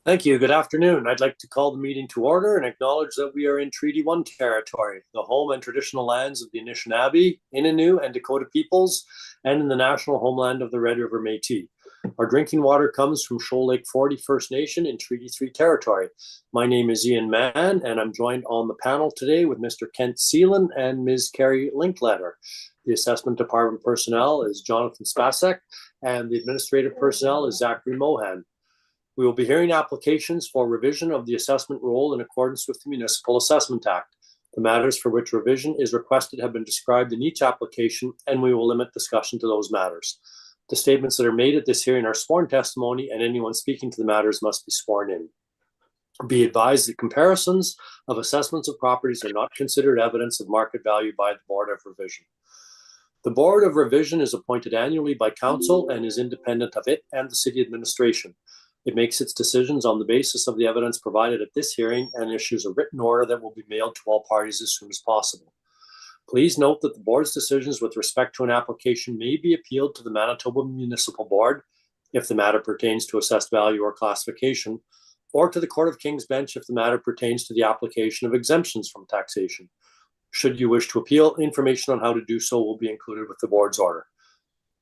Thank you. Good afternoon. I'd like to call the meeting to order and acknowledge that we are in Treaty 1 territory, the home and traditional lands of the Anishinaabe, Innu, and Dakota peoples, and in the national homeland of the Red River Métis. Our drinking water comes from Shoal Lake 40 First Nation in Treaty 3 territory. My name is Ian Mann, and I'm joined on the panel today with Mr. Kent Seelan and Ms. Carrie Linkletter. The Assessment Department personnel is Jonathan Spacek, and the administrative personnel is Zachary Mohan. We will be hearing applications for revision of the assessment roll in accordance with the Municipal Assessment Act. The matters for which revision is requested have been described in each application, and we will limit discussion to those matters. The statements that are made at this hearing are sworn testimony, and anyone speaking to the matters must be sworn in. Be advised that comparisons of assessments of properties are not considered evidence of market value by the Board of Revision. The Board of Revision is appointed annually by Council and is independent of it and the City Administration. It makes its decisions on the basis of the evidence provided at this hearing and issues a written order that will be mailed to all parties as soon as possible. Please note that the board's decisions with respect to an application may be appealed to the Manitoba Municipal Board if the matter pertains to assessed value or classification, or to the Court of King's Bench if the matter pertains to the application of exemptions from taxation. Should you wish to appeal, information on how to do so will be included with the board's order.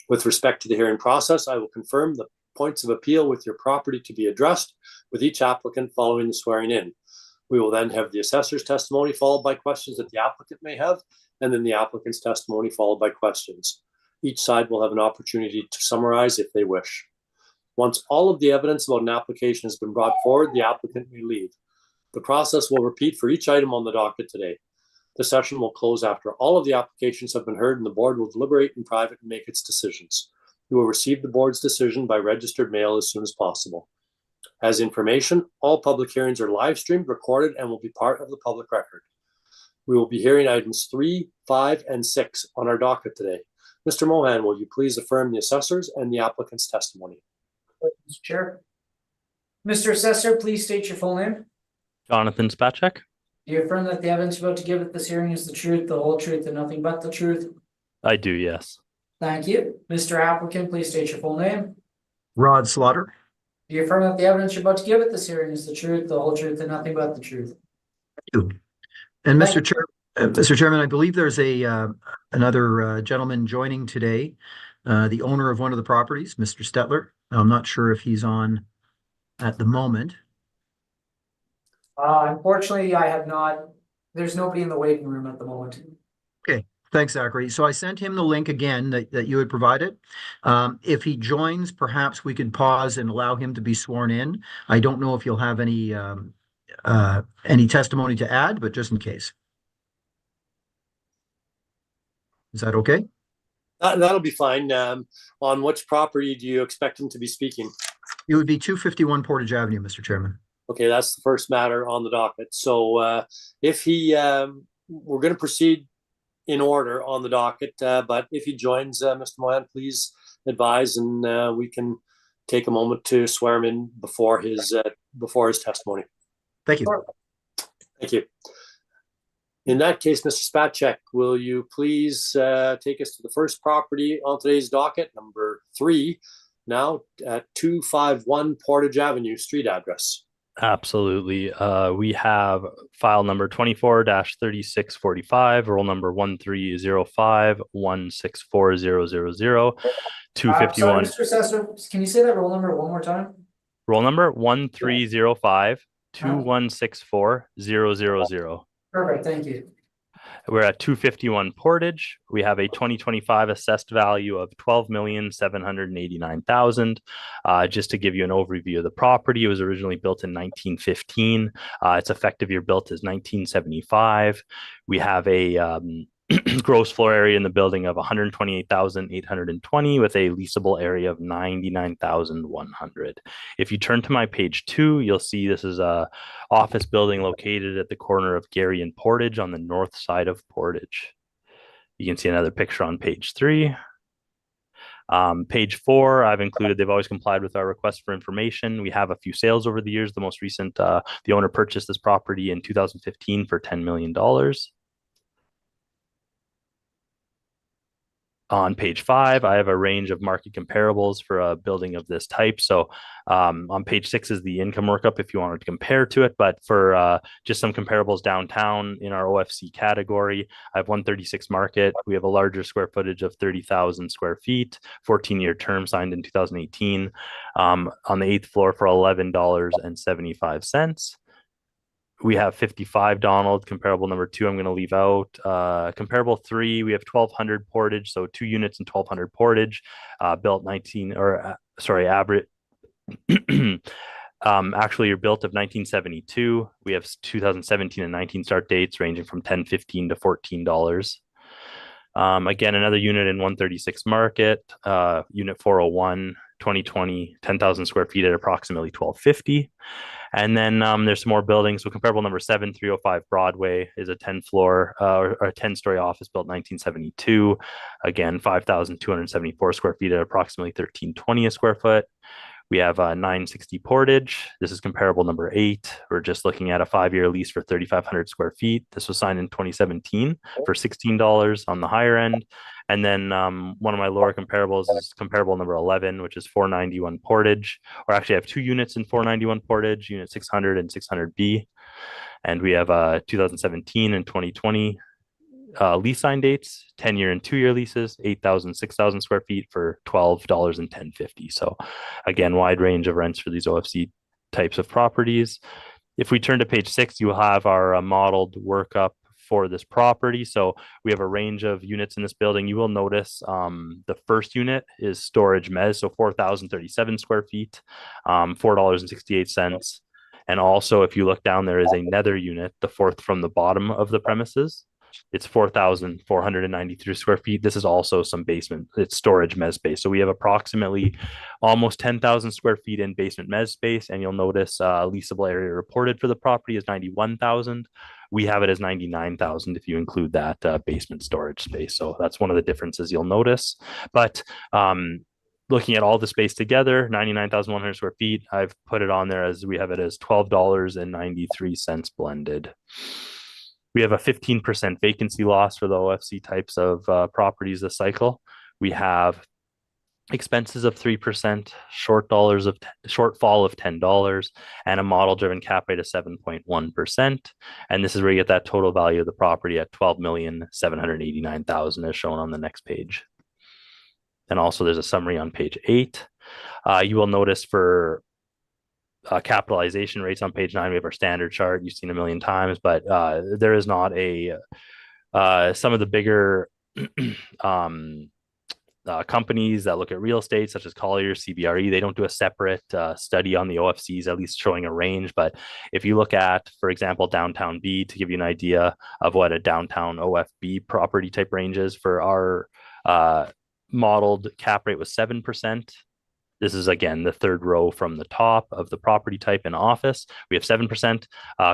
With respect to the hearing process, I will confirm the points of appeal with your property to be addressed with each applicant following the swearing in. We will then have the assessor's testimony followed by questions that the applicant may have, and then the applicant's testimony followed by questions. Each side will have an opportunity to summarize if they wish. Once all of the evidence about an application has been brought forward, the applicant may leave. The process will repeat for each item on the docket today. The session will close after all of the applications have been heard, and the board will deliberate in private and make its decisions. You will receive the board's decision by registered mail as soon as possible. As information, all public hearings are live streamed, recorded, and will be part of the public record. We will be hearing items 3, 5, and 6 on our docket today. Mr. Mohan, will you please affirm the assessor's and the applicant's testimony? Mr. Chair. Mr. Assessor, please state your full name. Jonathan Spacek. Do you affirm that the evidence you're about to give at this hearing is the truth, the whole truth, and nothing but the truth? I do, yes. Thank you. Mr. Applicant, please state your full name. Rod Slaughter. Do you affirm that the evidence you're about to give at this hearing is the truth, the whole truth, and nothing but the truth? Thank you. And Mr. Chairman, I believe there's another gentleman joining today, the owner of one of the properties, Mr. Stetler. I'm not sure if he's on at the moment. Unfortunately, I have not. There's nobody in the waiting room at the moment. Okay. Thanks, Zachary. So I sent him the link again that you had provided. If he joins, perhaps we could pause and allow him to be sworn in. I don't know if you'll have any testimony to add, but just in case. Is that okay? That'll be fine. On which property do you expect him to be speaking? It would be 251 Portage Avenue, Mr. Chairman. Okay, that's the first matter on the docket. So if he, we're going to proceed in order on the docket, but if he joins, Mr. Mohan, please advise, and we can take a moment to swear him in before his testimony. Thank you. Thank you. In that case, Mr. Spacek, will you please take us to the first property on today's docket, number 3, now at 251 Portage Avenue, street address? Absolutely. We have file number 24-3645, roll number 1305164000, 251. Sorry, Mr. Assessor, can you say that roll number one more time? Roll number 1305216400. Perfect, thank you. We're at 251 Portage. We have a 2025 assessed value of $12,789,000. Just to give you an overview of the property, it was originally built in 1915. Its effective year built is 1975. We have a gross floor area in the building of 128,820 with a leasable area of 99,100. If you turn to my page 2, you'll see this is a office building located at the corner of Gary and Portage on the north side of Portage. You can see another picture on page 3. Page 4, I've included, they've always complied with our request for information. We have a few sales over the years. The most recent, the owner purchased this property in 2015 for $10 million. On page 5, I have a range of market comparables for a building of this type. So on page 6 is the income workup if you wanted to compare to it. But for just some comparables downtown in our OFC category, I have 136 Market. We have a larger square footage of 30,000 square feet, 14-year term signed in 2018 on the 8th floor for $11.75. We have 55 Donald, comparable number 2, I'm going to leave out. Comparable 3, we have 1200 Portage, so 2 units and 1200 Portage, built average. Actually, you're built of 1972. We have 2017 and 19 start dates ranging from $10.15 to $14. Again, another unit in 136 Market, unit 401, 2020, 10,000 square feet at approximately $12.50. And then there's some more buildings. So comparable number 7, 305 Broadway is a 10-floor or a 10-story office built 1972. Again, 5,274 square feet at approximately $13.20 a square foot. We have 960 Portage. This is comparable number 8. We're just looking at a 5-year lease for 3,500 square feet. This was signed in 2017 for $16 on the higher end. And then one of my lower comparables is comparable number 11, which is 491 Portage. Or actually, I have 2 units in 491 Portage, unit 600 and 600B. And we have 2017 and 2020 lease sign dates, 10-year and 2-year leases, 8,000, 6,000 square feet for $12 and $10.50. So again, wide range of rents for these OFC types of properties. If we turn to page 6, you will have our modeled workup for this property. So we have a range of units in this building. You will notice the first unit is storage mezz, so 4,037 square feet, $4.68. And also, if you look down, there is another unit, the fourth from the bottom of the premises. It's 4,493 square feet. This is also some basement. It's storage mezz space. So we have approximately almost 10,000 square feet in basement mezz space. And you'll notice leasable area reported for the property is 91,000. We have it as 99,000 if you include that basement storage space. So that's one of the differences you'll notice. But looking at all the space together, 99,100 square feet, I've put it on there as we have it as $12.93 blended. We have a 15% vacancy loss for the OFC types of properties this cycle. We have expenses of 3%, shortfall of $10, and a model-driven cap rate of 7.1%. And this is where you get that total value of the property at $12,789,000 as shown on the next page. And also there's a summary on page 8. You will notice for capitalization rates on page 9, we have our standard chart you've seen a million times, but there is not some of the bigger companies that look at real estate, such as Colliers, CBRE, they don't do a separate study on the OFCs, at least showing a range. But if you look at, for example, downtown B, to give you an idea of what a downtown OFB property type range is, for our modeled cap rate was 7%. This is, again, the third row from the top of the property type in office. We have 7%.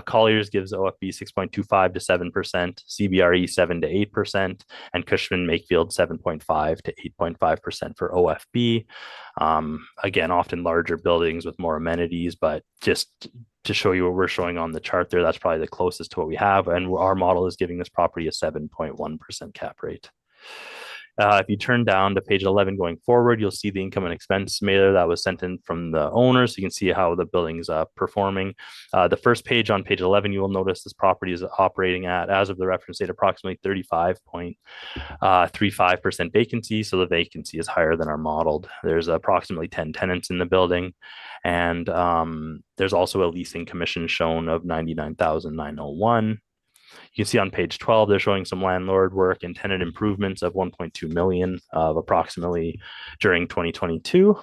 Colliers gives OFB 6.25 to 7%, CBRE 7 to 8%, and Cushman Makefield 7.5 to 8.5% for OFB. Again, often larger buildings with more amenities, but just to show you what we're showing on the chart there, that's probably the closest to what we have. And our model is giving this property a 7.1% cap rate. If you turn down to page 11 going forward, you'll see the income and expense mailer that was sent in from the owner. So you can see how the building's performing. The first page on page 11, you will notice this property is operating at, as of the reference date, approximately 35.35% vacancy. So the vacancy is higher than our modeled. There's approximately 10 tenants in the building. And there's also a leasing commission shown of $99,901. You can see on page 12, they're showing some landlord work and tenant improvements of $1.2 million of approximately during 2022.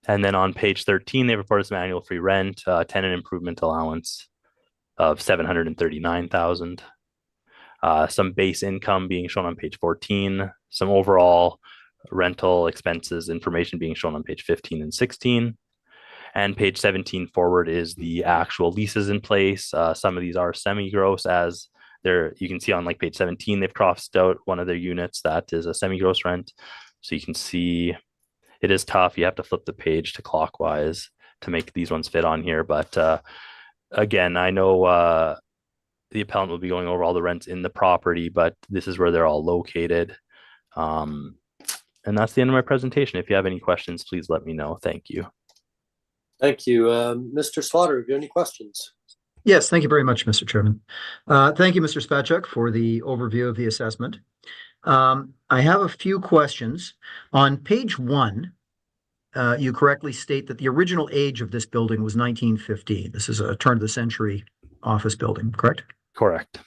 And then on page 13, they reported some annual free rent, tenant improvement allowance of $739,000. Some base income being shown on page 14, some overall rental expenses information being shown on page 15 and 16. And page 17 forward is the actual leases in place. Some of these are semi-gross, as there you can see on like page 17, they've crossed out one of their units that is a semi-gross rent. So you can see it is tough. You have to flip the page to clockwise to make these ones fit on here. But again, I know the appellant will be going over all the rents in the property, but this is where they're all located. And that's the end of my presentation. If you have any questions, please let me know. Thank you. Thank you. Mr. Slaughter, have you any questions? Yes, thank you very much, Mr. Chairman. Thank you, Mr. Spacek, for the overview of the assessment. I have a few questions. On page 1, you correctly state that the original age of this building was 1915. This is a turn-of-the-century office building, correct? Correct.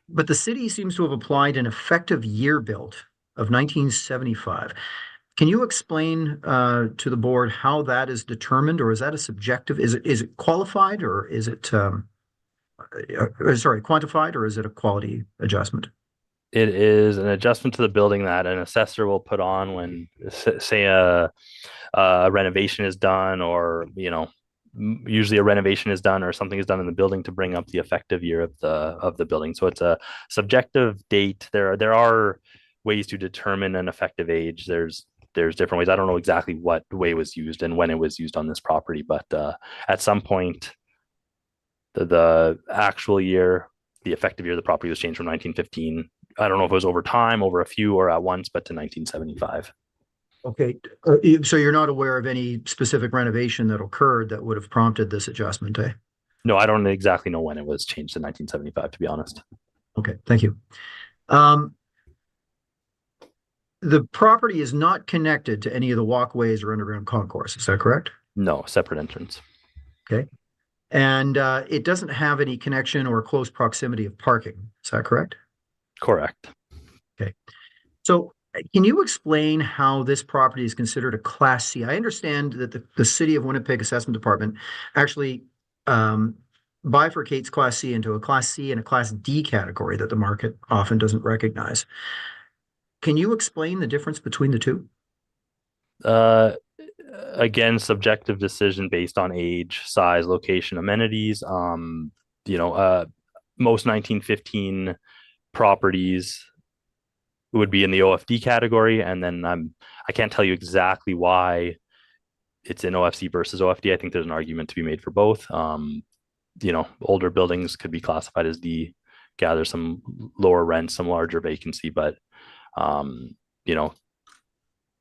But the city seems to have applied an effective year built of 1975. Can you explain to the board how that is determined, or is that a subjective? Is it qualified, or is it quantified, or is it a quality adjustment? It is an adjustment to the building that an assessor will put on when, say, a renovation is done, or usually a renovation is done or something is done in the building to bring up the effective year of the building. So it's a subjective date. There are ways to determine an effective age. There's different ways. I don't know exactly what way was used and when it was used on this property, but at some point, the actual year, the effective year of the property was changed from 1915. I don't know if it was over time, over a few, or at once, but to 1975. Okay, so you're not aware of any specific renovation that occurred that would have prompted this adjustment, eh? No, I don't exactly know when it was changed to 1975, to be honest. Okay, thank you. The property is not connected to any of the walkways or underground concourse, is that correct? No, separate entrance. Okay. And it doesn't have any connection or close proximity of parking, is that correct? Correct. Okay. So can you explain how this property is considered a Class C? I understand that the City of Winnipeg Assessment Department actually bifurcates Class C into a Class C and a Class D category that the market often doesn't recognize. Can you explain the difference between the two? Again, subjective decision based on age, size, location, amenities. Most 1915 properties would be in the OFD category, and then I can't tell you exactly why it's in OFC versus OFD. I think there's an argument to be made for both. Older buildings could be classified as D, gather some lower rent, some larger vacancy, but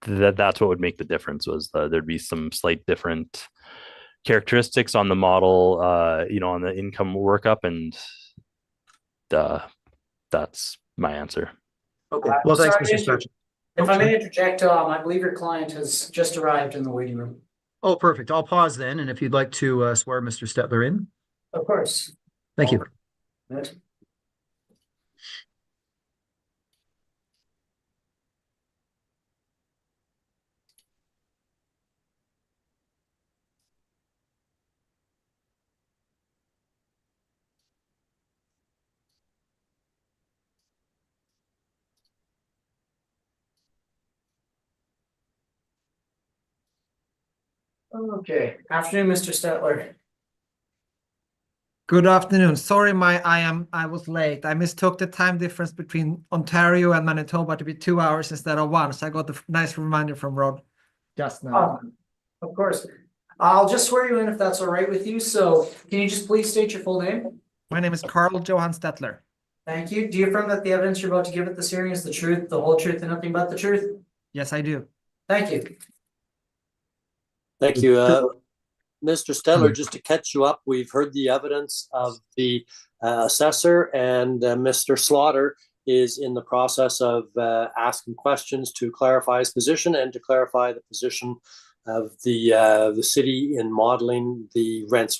that's what would make the difference. Was there'd be some slight different characteristics on the model, on the income workup, and that's my answer. Okay. Well, thanks, Sorry, Mr. Spacek. If I may interject, I believe your client has just arrived in the waiting room. Oh, perfect. I'll pause then, and if you'd like to swear Mr. Stetler in. Of course. Thank you. Good. Okay. Afternoon, Mr. Stetler. Good afternoon. Sorry, I was late. I mistook the time difference between Ontario and Manitoba to be 2 hours instead of 1. So I got the nice reminder from Rod just now. Of course. I'll just swear you in if that's all right with you. So can you just please state your full name? My name is Carl Johan Stetler. Thank you. Do you affirm that the evidence you're about to give at this hearing is the truth, the whole truth, and nothing but the truth? Yes, I do. Thank you. Thank you. Mr. Stetler, just to catch you up, we've heard the evidence of the assessor, and Mr. Slaughter is in the process of asking questions to clarify his position and to clarify the position of the city in modeling the rents.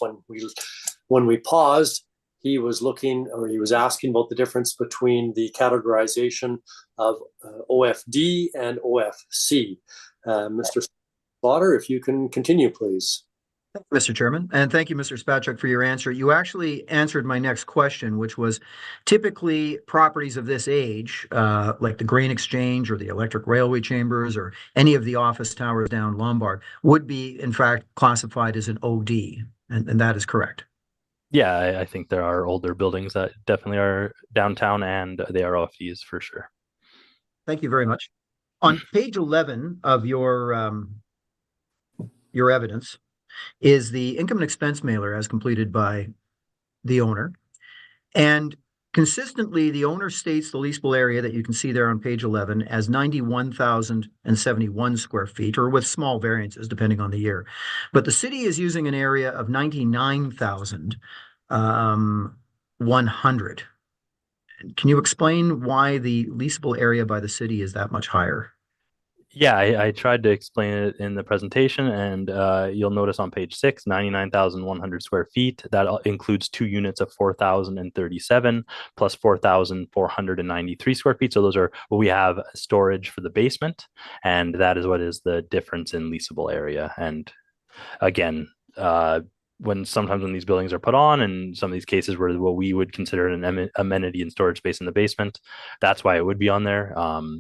When we paused, he was asking about the difference between the categorization of OFD and OFC. Mr. Slaughter, if you can continue, please. Mr. Chairman, and thank you, Mr. Spacek, for your answer. You actually answered my next question, which was typically properties of this age, like the grain exchange or the electric railway chambers or any of the office towers down Lombard, would be, in fact, classified as an OD, and that is correct. Yeah, I think there are older buildings that definitely are downtown, and they are OFDs for sure. Thank you very much. On page 11 of your evidence is the income and expense mailer as completed by the owner. And consistently, the owner states the leasable area that you can see there on page 11 as 91,071 square feet, or with small variances depending on the year. But the city is using an area of 99,100. Can you explain why the leasable area by the city is that much higher? Yeah, I tried to explain it in the presentation, and you'll notice on page 6, 99,100 square feet. That includes 2 units of 4,037 plus 4,493 square feet. So those are what we have storage for the basement, and that is what is the difference in leasable area. And again, sometimes when these buildings are put on, and some of these cases where what we would consider an amenity and storage space in the basement, that's why it would be on there.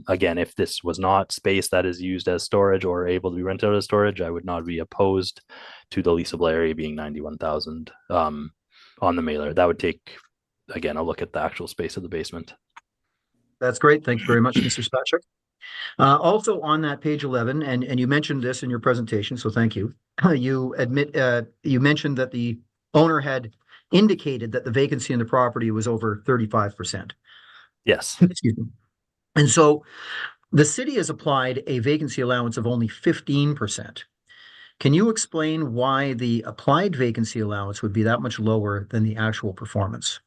Again, if this was not space that is used as storage or able to be rented out as storage, I would not be opposed to the leasable area being 91,000 on the mailer. That would take, again, a look at the actual space of the basement. That's great. Thank you very much, Mr. Spacek. Also on that page 11, and you mentioned this in your presentation, so thank you. You mentioned that the owner had indicated that the vacancy in the property was over 35%. Yes. Excuse me. And so the city has applied a vacancy allowance of only 15%. Can you explain why the applied vacancy allowance would be that much lower than the actual performance?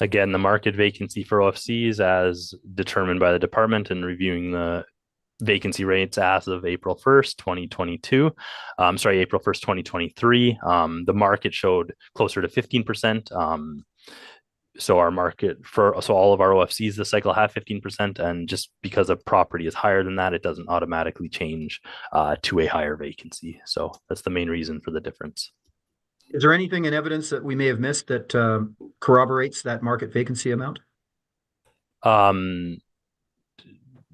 Again, the market vacancy for OFCs as determined by the department and reviewing the vacancy rates as of April 1st, 2022. April 1st, 2023. The market showed closer to 15%. So all of our OFCs this cycle have 15%, and just because a property is higher than that, it doesn't automatically change to a higher vacancy. So that's the main reason for the difference. Is there anything in evidence that we may have missed that corroborates that market vacancy amount?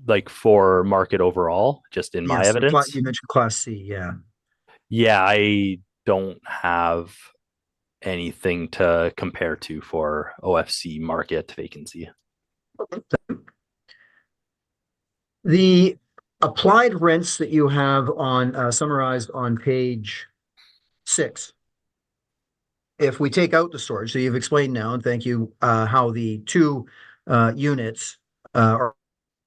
Like for market overall, just in my evidence? You mentioned Class C, yeah. Yeah, I don't have anything to compare to for OFC market vacancy. The applied rents that you have on summarized on page 6, if we take out the storage, so you've explained now, and thank you, how the 2 units are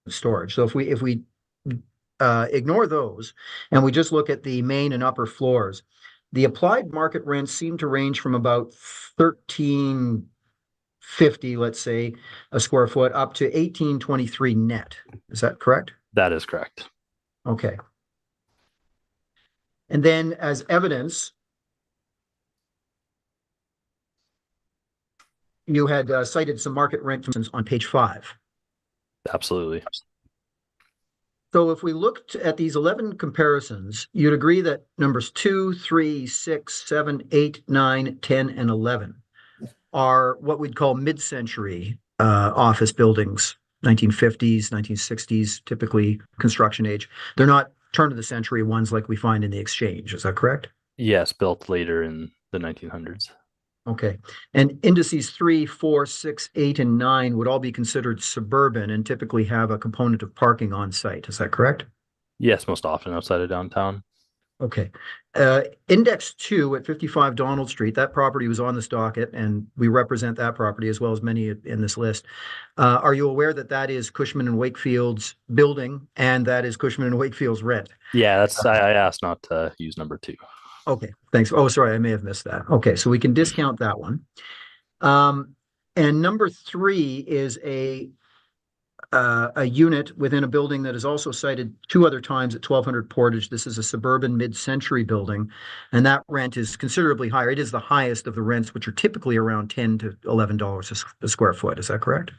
storage. So if we ignore those and we just look at the main and upper floors, the applied market rents seem to range from about $13.50, let's say, a square foot, up to $18.23 net. Is that correct? That is correct. Okay. And then as evidence, you had cited some market rent on page 5. Absolutely. So if we looked at these 11 comparisons, you'd agree that numbers 2, 3, 6, 7, 8, 9, 10, and 11 are what we'd call mid-century office buildings, 1950s, 1960s, typically construction age. They're not turn of the century ones like we find in the Exchange. Is that correct? Yes, built later in the 1900s. Okay. And indices 3, 4, 6, 8, and 9 would all be considered suburban and typically have a component of parking on site. Is that correct? Yes, most often outside of downtown. Okay. Index 2 at 55 Donald Street, that property was on this docket, and we represent that property as well as many in this list. Are you aware that that is Cushman and Wakefield's building, and that is Cushman and Wakefield's rent? Yeah, I asked not to use number 2. Okay, thanks. Oh, sorry, I may have missed that. Okay, so we can discount that one. And number 3 is a unit within a building that is also cited 2 other times at 1200 Portage. This is a suburban mid-century building, and that rent is considerably higher. It is the highest of the rents, which are typically around $10 to $11 a square foot. Is that correct?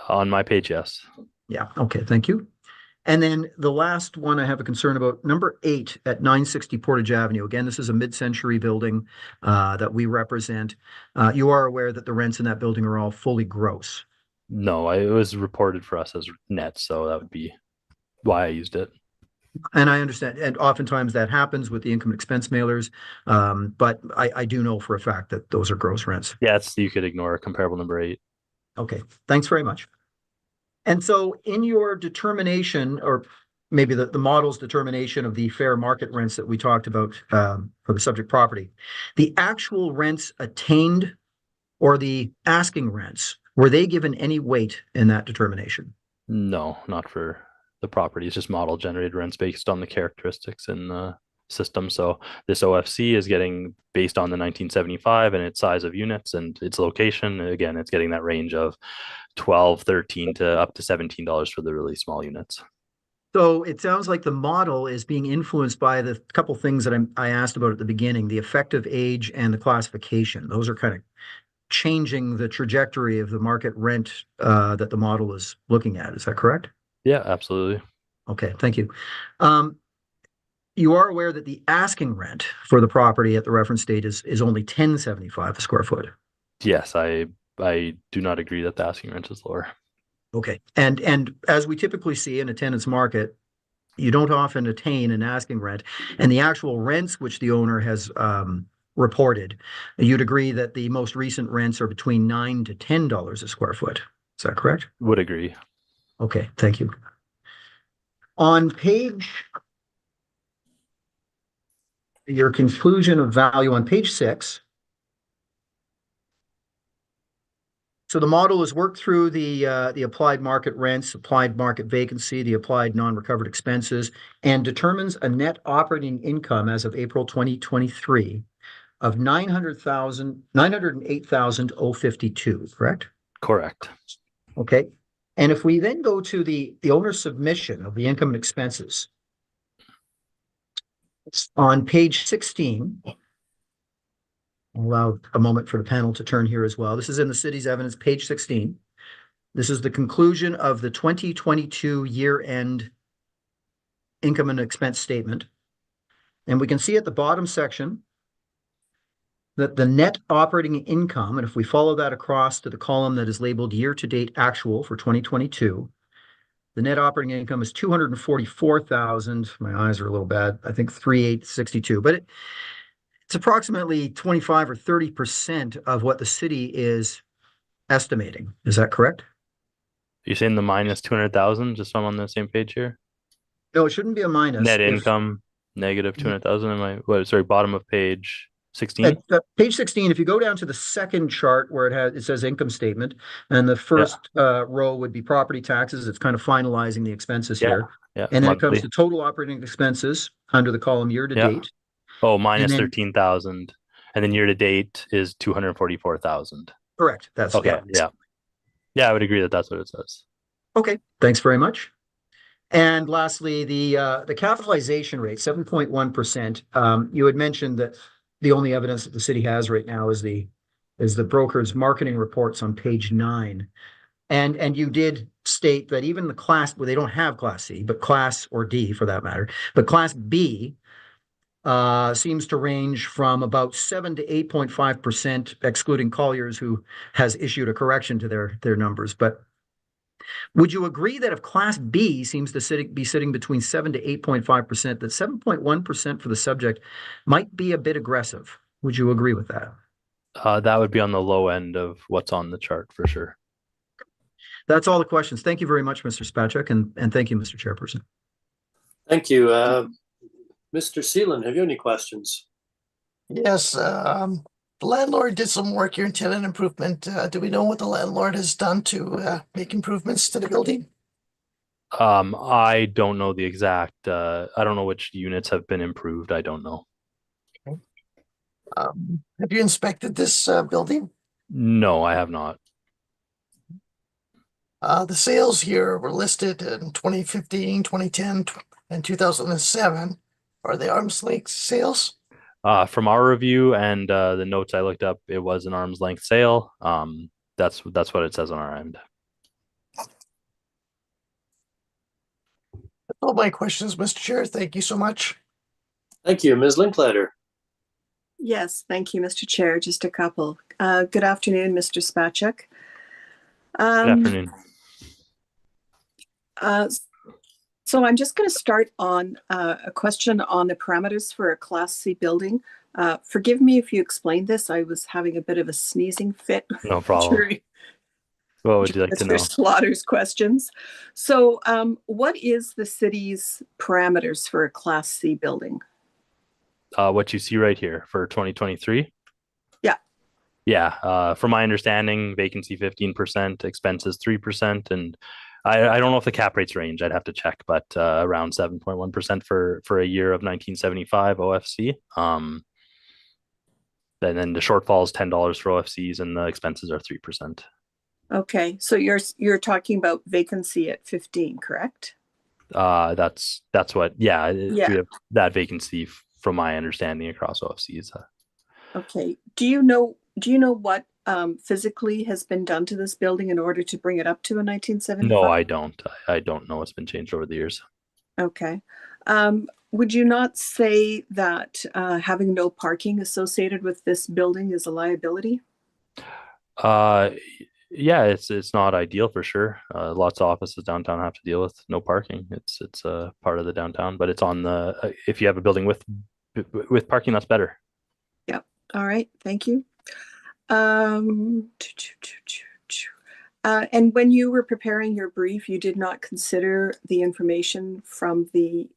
On my page, yes. Yeah, okay, thank you. And then the last one I have a concern about, number 8 at 960 Portage Avenue. Again, this is a mid-century building that we represent. You are aware that the rents in that building are all fully gross. No, it was reported for us as net, so that would be why I used it. And I understand, and oftentimes that happens with the income and expense mailers, but I do know for a fact that those are gross rents. Yeah, you could ignore comparable number 8. Okay, thanks very much. And so in your determination, or maybe the model's determination of the fair market rents that we talked about for the subject property, the actual rents attained or the asking rents, were they given any weight in that determination? No, not for the property. It's just model generated rents based on the characteristics in the system. So this OFC is getting based on the 1975 and its size of units and its location. Again, it's getting that range of 12, 13 to up to $17 for the really small units. So it sounds like the model is being influenced by the couple things that I asked about at the beginning, the effective age and the classification. Those are kind of changing the trajectory of the market rent that the model is looking at. Is that correct? Yeah, absolutely. Okay, thank you. You are aware that the asking rent for the property at the reference date is only $10.75 a square foot. Yes, I do not agree that the asking rent is lower. Okay, and as we typically see in a tenant's market, you don't often attain an asking rent, and the actual rents which the owner has reported, you'd agree that the most recent rents are between $9 to $10 a square foot. Is that correct? Would agree. Okay, thank you. On your conclusion of value on page 6. So the model has worked through the applied market rents, applied market vacancy, the applied non-recovered expenses, and determines a net operating income as of April 2023 of $908,052, correct? Correct. Okay. And if we then go to the owner's submission of the income and expenses, it's on page 16. I'll allow a moment for the panel to turn here as well. This is in the city's evidence, page 16. This is the conclusion of the 2022 year-end income and expense statement. And we can see at the bottom section that the net operating income, and if we follow that across to the column that is labeled year-to-date actual for 2022, the net operating income is $244,000. My eyes are a little bad. I think 3,862, but it's approximately 25 or 30% of what the city is estimating. Is that correct? You're saying the minus 200,000, just so I'm on the same page here? No, it shouldn't be a minus. Net income, negative 200,000. Am I, what, sorry, bottom of page 16? At page 16, if you go down to the second chart where it says income statement, and the first row would be property taxes, it's kind of finalizing the expenses here. Yeah. And then it Monthly. comes to total operating expenses under the column year to date. Oh, minus then- 13,000. And then year to date is 244,000. Correct. That's Okay. Yeah. Yeah, I would agree that that's what it says. Okay. Thanks very much. And lastly, the capitalization rate, 7.1%. You had mentioned that the only evidence that the city has right now is the broker's marketing reports on page 9. And you did state that even the class, well, they don't have class C, but class, or D for that matter, but class B seems to range from about 7 to 8.5%, excluding Colliers, who has issued a correction to their numbers. But would you agree that if class B seems to be sitting between 7 to 8.5%, that 7.1% for the subject might be a bit aggressive? Would you agree with that? That would be on the low end of what's on the chart for sure. That's all the questions. Thank you very much, Mr. Spacek, and thank you, Mr. Chairperson. Thank you. Mr. Seelan, have you any questions? Yes, the landlord did some work here in tenant improvement. Do we know what the landlord has done to make improvements to the building? I don't know the exact, I don't know which units have been improved. I don't know. Have you inspected this building? No, I have not. The sales here were listed in 2015, 2010, and 2007. Are they arm's length sales? From our review and the notes I looked up, it was an arm's length sale. That's what it says on our end. That's all my questions, Mr. Chair. Thank you so much. Thank you. Ms. Linklater. Yes, thank you, Mr. Chair. Just a couple. Good afternoon, Mr. Spacek. Good afternoon. So I'm just going to start on a question on the parameters for a Class C building. Forgive me if you explained this. I was having a bit of a sneezing fit. No problem. What would you like to know? Mr. Slaughter's questions. So what is the city's parameters for a Class C building? What you see right here for 2023? Yeah. Yeah, from my understanding, vacancy 15%, expenses 3%, and I don't know if the cap rates range. I'd have to check, but around 7.1% for a year of 1975 OFC. And then the shortfall is $10 for OFCs, and the expenses are 3%. Okay, so you're talking about vacancy at 15, correct? That's what. Yeah, Yeah. we have that vacancy from my understanding across OFCs. Okay. Do you know what physically has been done to this building in order to bring it up to a 1975? No, I don't. I don't know what's been changed over the years. Okay. Would you not say that having no parking associated with this building is a liability? Yeah, it's not ideal for sure. Lots of offices downtown have to deal with no parking. It's a part of the downtown, but it's on the if you have a building with parking, that's better. Yep. All right. Thank you. And when you were preparing your brief, you did not consider the information from the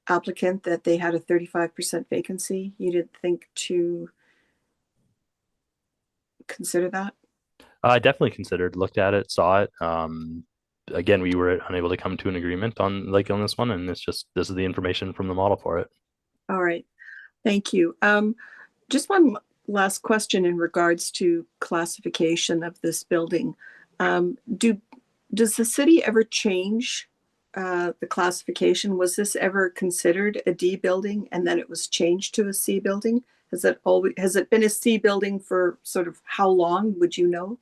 applicant that they had a 35% vacancy. You didn't think to consider that? I definitely considered, looked at it, saw it. Again, we were unable to come to an agreement on this one, and this is the information from the model for it. All right. Thank you. Just one last question in regards to classification of this building. Does the city ever change the classification? Was this ever considered a D building and then it was changed to a C building? Has it been a C building for sort of how long, would you know?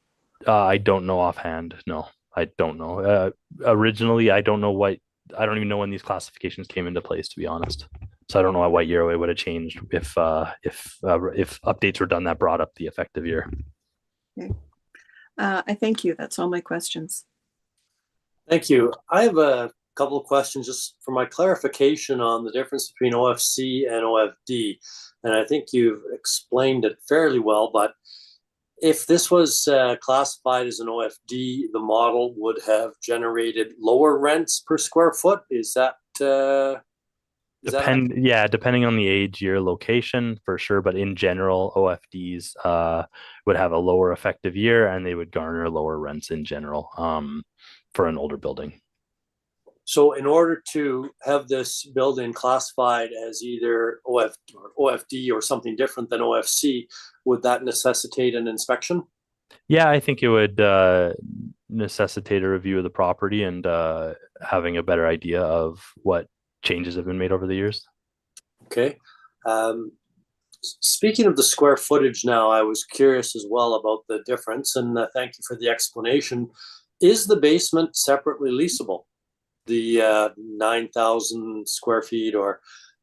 I don't know offhand. No, I don't know. Originally, I don't even know when these classifications came into place, to be honest. So I don't know what year it would have changed if updates were done that brought up the effective year. Okay. I thank you. That's all my questions. Thank you. I have a couple of questions just for my clarification on the difference between OFC and OFD. And I think you've explained it fairly well, but if this was classified as an OFD, the model would have generated lower rents per square foot. Is that depending on the age, year, location, for sure. But in general, OFDs would have a lower effective year, and they would garner lower rents in general for an older building. So in order to have this building classified as either OFD or something different than OFC, would that necessitate an inspection? Yeah, I think it would necessitate a review of the property and having a better idea of what changes have been made over the years. Okay. Speaking of the square footage now, I was curious as well about the difference, and thank you for the explanation. Is the basement separately leasable? The 9,000 square feet or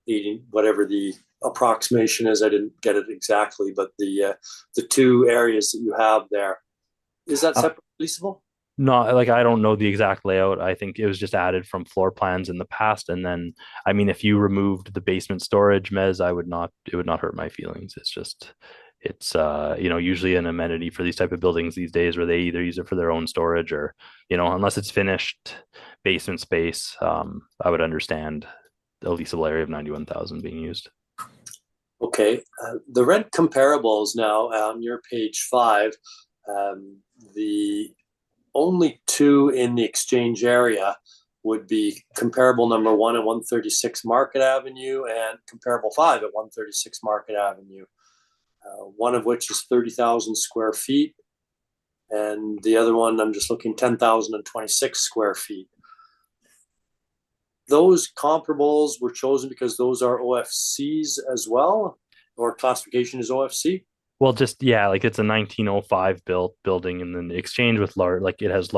80, whatever the approximation is, I didn't get it exactly, but the two areas that you have there, is that separately leasable? No, like I don't know the exact layout. I think it was just added from floor plans in the past, and then I mean, if you removed the basement storage, Mez, it would not hurt my feelings. It's usually an amenity for these type of buildings these days, where they either use it for their own storage or, unless it's finished basement space, I would understand the leasable area of 91,000 being used. Okay, the rent comparables now on your page 5, the only two in the Exchange area would be comparable number 1 at 136 Market Avenue and comparable 5 at 136 Market Avenue. One of which is 30,000 square feet, and the other one, I'm just looking, 10,026 square feet. Those comparables were chosen because those are OFCs as well, or classification is OFC? Well, just, yeah, like it's a 1905 built building, and then the Exchange with it has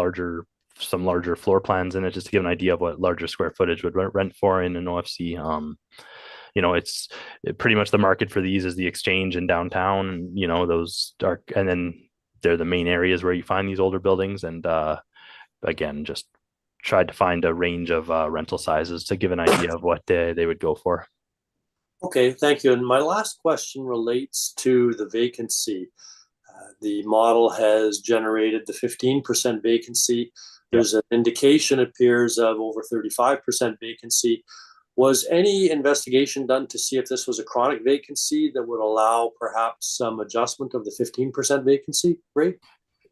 some larger floor plans in it, just to give an idea of what larger square footage would rent for in an OFC. It's pretty much the market for these is the Exchange in downtown, and those are, and then they're the main areas where you find these older buildings. And again, just tried to find a range of rental sizes to give an idea of what they would go for. Okay, thank you. And my last question relates to the vacancy. The model has generated the 15% vacancy. There's an indication appears of over 35% vacancy. Was any investigation done to see if this was a chronic vacancy that would allow perhaps some adjustment of the 15% vacancy rate?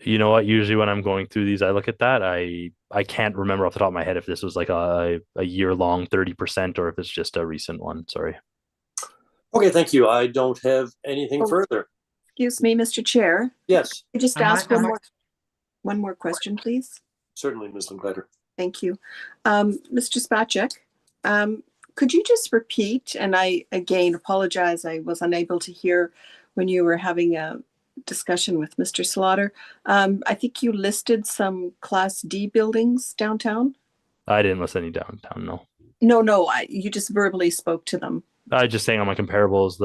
You know what? Usually when I'm going through these, I look at that. I can't remember off the top of my head if this was like a year long 30% or if it's just a recent one. Sorry. Okay, thank you. I don't have anything further. Excuse me, Mr. Chair. Yes, I just Am I- ask am I- one more question, please. certainly, Ms. Linkletter. Thank you. Mr. Spacek, could you just repeat, and I again apologize, I was unable to hear when you were having a discussion with Mr. Slaughter. I think you listed some Class D buildings downtown? I didn't list any downtown, no. No, you just verbally spoke to them. I just saying on my comparables,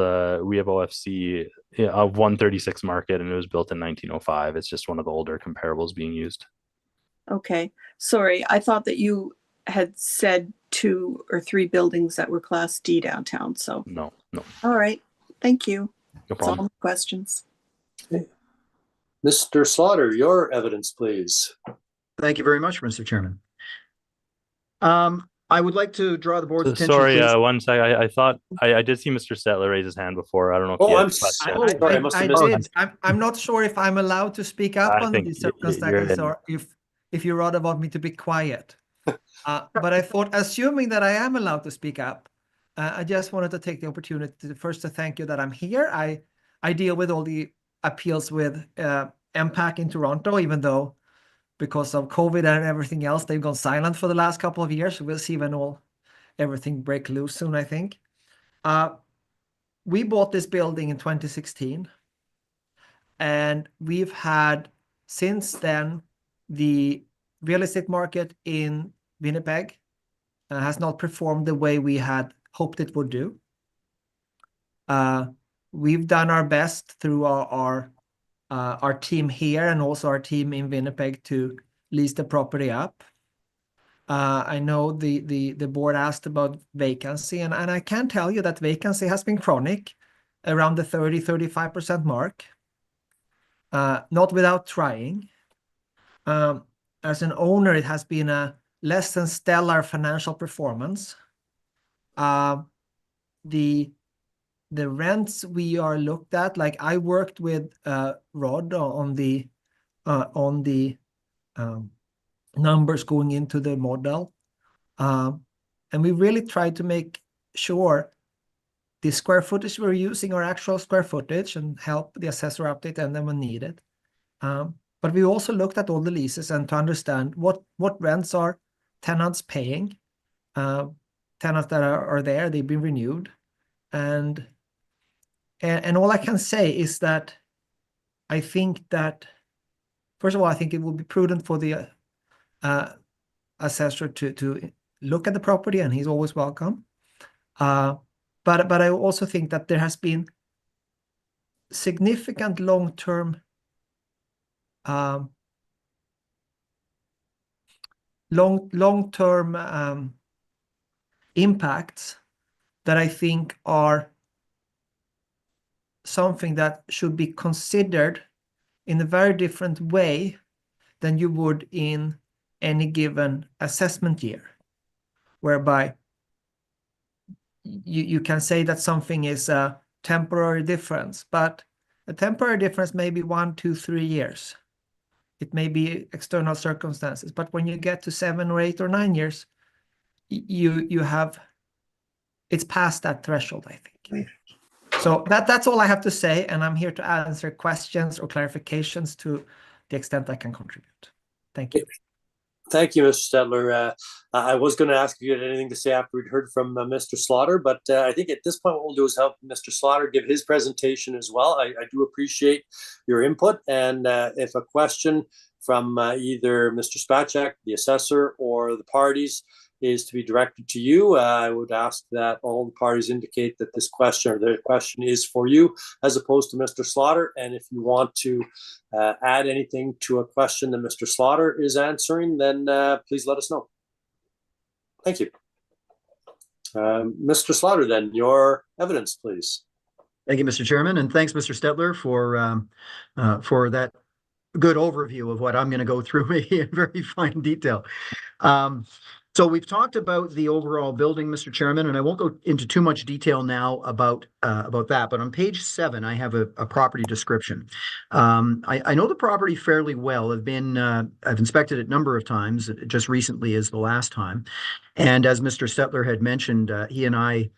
we have OFC of 136 Market, and it was built in 1905. It's just one of the older comparables being used. Okay, sorry, I thought that you had said 2 or 3 buildings that were Class D downtown, so. No. All right, thank you. No That's all problem. my questions. Mr. Slaughter, your evidence, please. Thank you very much, Mr. Chairman. I would like to draw the board's attention. Sorry, please. one sec. I thought I did see Mr. Stetler raise his hand before. I don't know if Oh, he had I'm a question. sorry, I must have missed it. I'm not sure if I'm allowed to speak up I under think these you're circumstances in. or if you rather want me to be quiet. But I thought, assuming that I am allowed to speak up, I just wanted to take the opportunity to first to thank you that I'm here. I deal with all the appeals with MPAC in Toronto, even though because of COVID and everything else, they've gone silent for the last couple of years. We'll see when everything break loose soon, I think. We bought this building in 2016, and we've had since then the real estate market in Winnipeg has not performed the way we had hoped it would do. We've done our best through our team here and also our team in Winnipeg to lease the property up. I know the board asked about vacancy, and I can tell you that vacancy has been chronic around the 30-35% mark, not without trying. As an owner, it has been a less than stellar financial performance. The rents we are looked at, like I worked with Rod on the numbers going into the model, and we really tried to make sure the square footage we're using are actual square footage and help the assessor update and then when needed. But we also looked at all the leases and to understand what rents are tenants paying. Tenants that are there, they've been renewed, and all I can say is that I think that first of all, I think it would be prudent for the assessor to look at the property, and he's always welcome. But I also think that there has been significant long-term impacts that I think are something that should be considered in a very different way than you would in any given assessment year, whereby you can say that something is a temporary difference, but a temporary difference may be 1, 2, 3 years. It may be external circumstances, but when you get to 7 or 8 or 9 years, it's past that threshold, I think. So that's all I have to say, and I'm here to answer questions or clarifications to the extent I can contribute. Thank you. Thank you, Mr. Stetler. I was going to ask if you had anything to say after we'd heard from Mr. Slaughter, but I think at this point what we'll do is have Mr. Slaughter give his presentation as well. I do appreciate your input, and if a question from either Mr. Spacek, the assessor, or the parties is to be directed to you, I would ask that all the parties indicate that this question or the question is for you as opposed to Mr. Slaughter. And if you want to add anything to a question that Mr. Slaughter is answering, then please let us know. Thank you. Mr. Slaughter, then, your evidence, please. Thank you, Mr. Chairman, and thanks, Mr. Stetler, for that good overview of what I'm going to go through in very fine detail. So we've talked about the overall building, Mr. Chairman, and I won't go into too much detail now about that. But on page 7, I have a property description. I know the property fairly well. I've inspected it a number of times. Just recently is the last time, and as Mr. Stetler had mentioned, he and I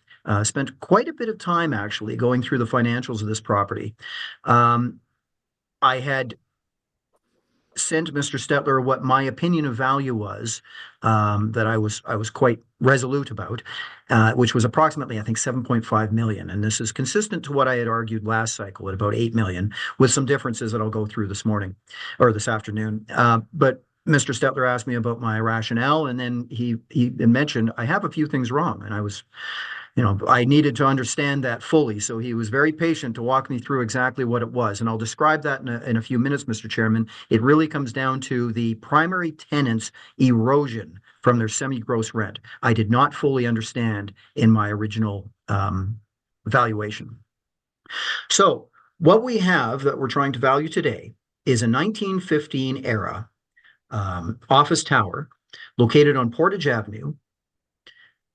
spent quite a bit of time actually going through the financials of this property. I had sent Mr. Stetler what my opinion of value was, that I was quite resolute about, which was approximately, I think, 7.5 million. And this is consistent to what I had argued last cycle at about 8 million, with some differences that I'll go through this morning or this afternoon. But Mr. Stetler asked me about my rationale, and then he mentioned I have a few things wrong, and I needed to understand that fully. So he was very patient to walk me through exactly what it was. And I'll describe that in a few minutes, Mr. Chairman. It really comes down to the primary tenant's erosion from their semi-gross rent. I did not fully understand in my original valuation. So what we have that we're trying to value today is a 1915 era office tower located on Portage Avenue,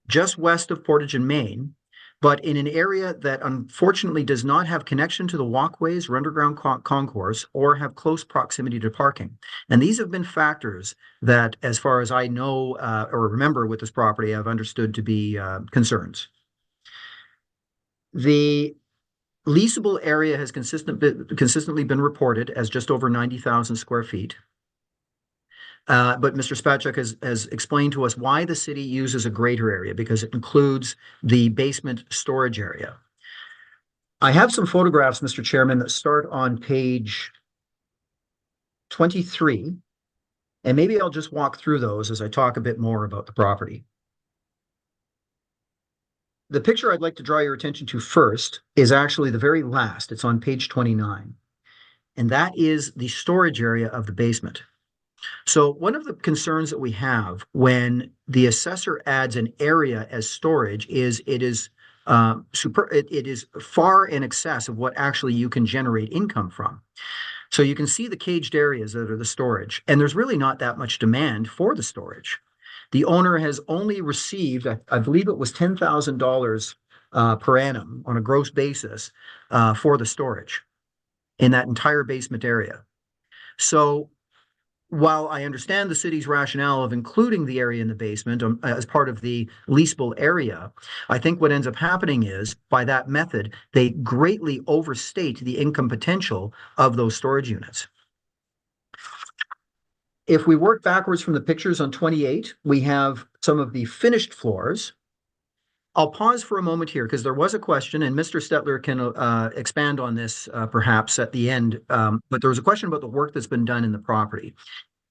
just west of Portage and Main, but in an area that unfortunately does not have connection to the walkways or underground concourse or have close proximity to parking. And these have been factors that, as far as I know or remember with this property, I've understood to be concerns. The leasable area has consistently been reported as just over 90,000 square feet. But Mr. Spacek has explained to us why the city uses a greater area, because it includes the basement storage area. I have some photographs, Mr. Chairman, that start on page 23, and maybe I'll just walk through those as I talk a bit more about the property. The picture I'd like to draw your attention to first is actually the very last. It's on page 29, and that is the storage area of the basement. So one of the concerns that we have when the assessor adds an area as storage is it is far in excess of what actually you can generate income from. So you can see the caged areas that are the storage, and there's really not that much demand for the storage. The owner has only received, I believe it was $10,000 per annum on a gross basis for the storage in that entire basement area. So while I understand the city's rationale of including the area in the basement as part of the leasable area, I think what ends up happening is, by that method, they greatly overstate the income potential of those storage units. If we work backwards from the pictures on 28, we have some of the finished floors. I'll pause for a moment here because there was a question, and Mr. Stetler can expand on this perhaps at the end, but there was a question about the work that's been done in the property.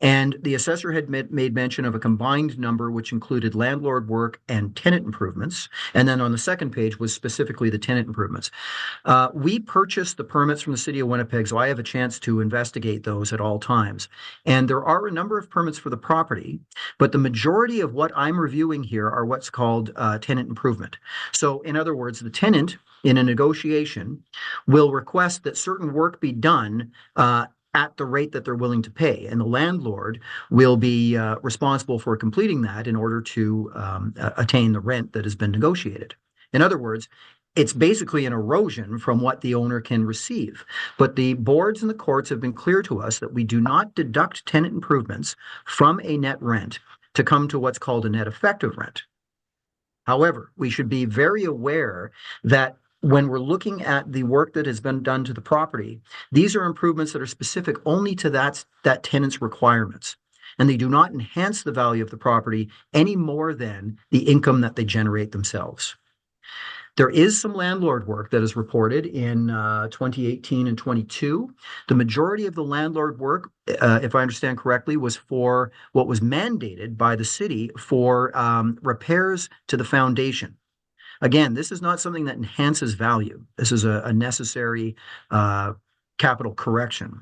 And the assessor had made mention of a combined number which included landlord work and tenant improvements. And then on the second page was specifically the tenant improvements. We purchased the permits from the city of Winnipeg, so I have a chance to investigate those at all times. And there are a number of permits for the property, but the majority of what I'm reviewing here are what's called tenant improvement. So in other words, the tenant in a negotiation will request that certain work be done at the rate that they're willing to pay. And the landlord will be responsible for completing that in order to attain the rent that has been negotiated. In other words, it's basically an erosion from what the owner can receive. But the boards and the courts have been clear to us that we do not deduct tenant improvements from a net rent to come to what's called a net effective rent. However, we should be very aware that when we're looking at the work that has been done to the property, these are improvements that are specific only to that tenant's requirements, and they do not enhance the value of the property any more than the income that they generate themselves. There is some landlord work that is reported in 2018 and 22. The majority of the landlord work, if I understand correctly, was for what was mandated by the city for repairs to the foundation. Again, this is not something that enhances value. This is a necessary capital correction.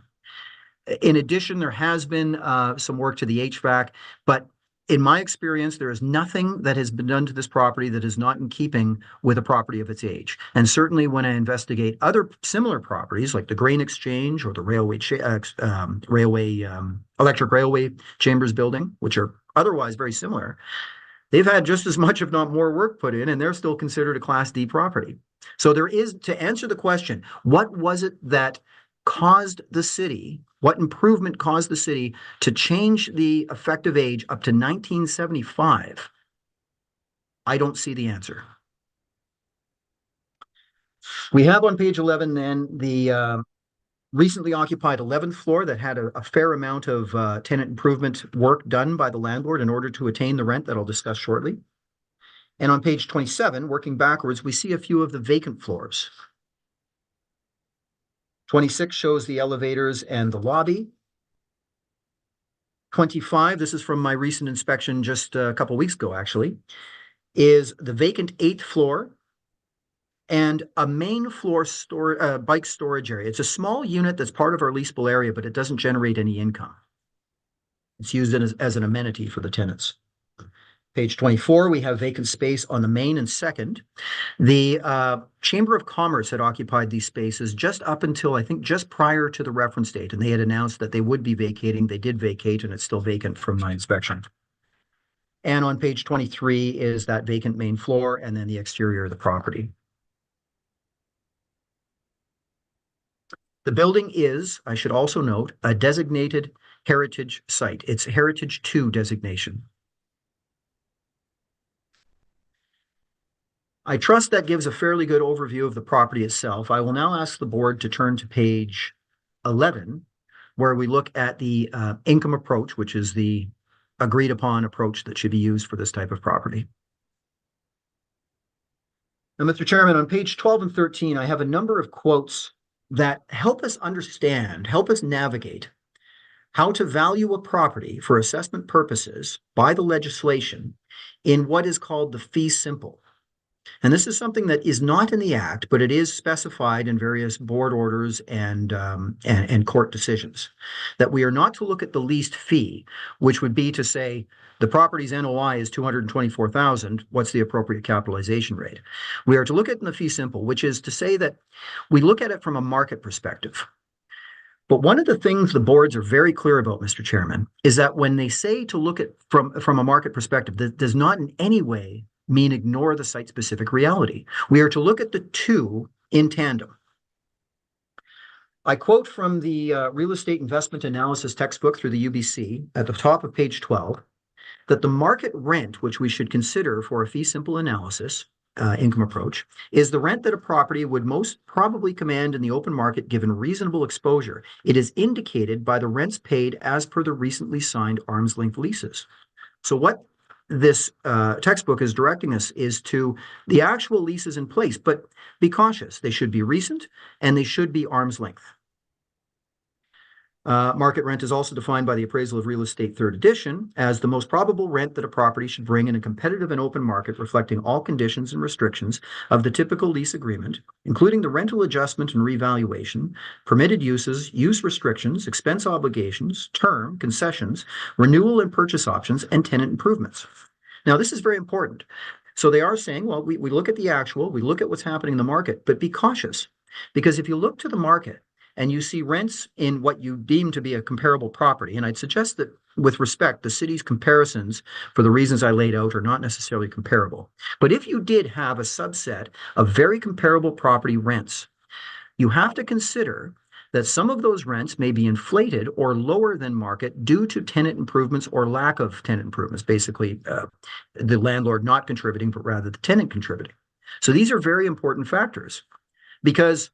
In addition, there has been some work to the HVAC, but in my experience, there is nothing that has been done to this property that is not in keeping with a property of its age. And certainly when I investigate other similar properties like the Grain Exchange or the Electric Railway Chambers building, which are otherwise very similar, They've had just as much, if not more, work put in, and they're still considered a Class D property. So there is, to answer the question, what was it that caused the city, what improvement caused the city to change the effective age up to 1975? I don't see the answer. We have on page 11 then the recently occupied 11th floor that had a fair amount of tenant improvement work done by the landlord in order to attain the rent that I'll discuss shortly. And on page 27, working backwards, we see a few of the vacant floors. 26 shows the elevators and the lobby. 25, this is from my recent inspection just a couple weeks ago, actually, is the vacant 8th floor and a main floor bike storage area. It's a small unit that's part of our leasable area, but it doesn't generate any income. It's used as an amenity for the tenants. Page 24, we have vacant space on the main and second. The Chamber of Commerce had occupied these spaces just up until, I think, just prior to the reference date, and they had announced that they would be vacating. They did vacate, and it's still vacant from my inspection. And on page 23 is that vacant main floor and then the exterior of the property. The building is, I should also note, a designated heritage site. It's Heritage 2 designation. I trust that gives a fairly good overview of the property itself. I will now ask the board to turn to page 11, where we look at the income approach, which is the agreed upon approach that should be used for this type of property. Now, Mr. Chairman, on page 12 and 13, I have a number of quotes that help us understand, help us navigate how to value a property for assessment purposes by the legislation in what is called the fee simple. And this is something that is not in the Act, but it is specified in various board orders and court decisions, that we are not to look at the least fee, which would be to say the property's NOI is $224,000. What's the appropriate capitalization rate? We are to look at it in the fee simple, which is to say that we look at it from a market perspective. But one of the things the boards are very clear about, Mr. Chairman, is that when they say to look at from a market perspective, that does not in any way mean ignore the site-specific reality. We are to look at the two in tandem. I quote from the Real Estate Investment Analysis textbook through the UBC at the top of page 12, that the market rent, which we should consider for a fee simple analysis, income approach, is the rent that a property would most probably command in the open market given reasonable exposure. It is indicated by the rents paid as per the recently signed arm's length leases. So what this textbook is directing us is to the actual leases in place, but be cautious. They should be recent and they should be arm's length. Market rent is also defined by the Appraisal of Real Estate 3rd edition as the most probable rent that a property should bring in a competitive and open market, reflecting all conditions and restrictions of the typical lease agreement, including the rental adjustment and revaluation, permitted uses, use restrictions, expense obligations, term, concessions, renewal and purchase options, and tenant improvements. Now, this is very important. So they are saying, well, we look at the actual, we look at what's happening in the market, but be cautious, because if you look to the market, and you see rents in what you deem to be a comparable property, and I'd suggest that with respect, the city's comparisons, for the reasons I laid out, are not necessarily comparable. But if you did have a subset of very comparable property rents, you have to consider that some of those rents may be inflated or lower than market due to tenant improvements or lack of tenant improvements, basically the landlord not contributing, but rather the tenant contributing. So these are very important factors, because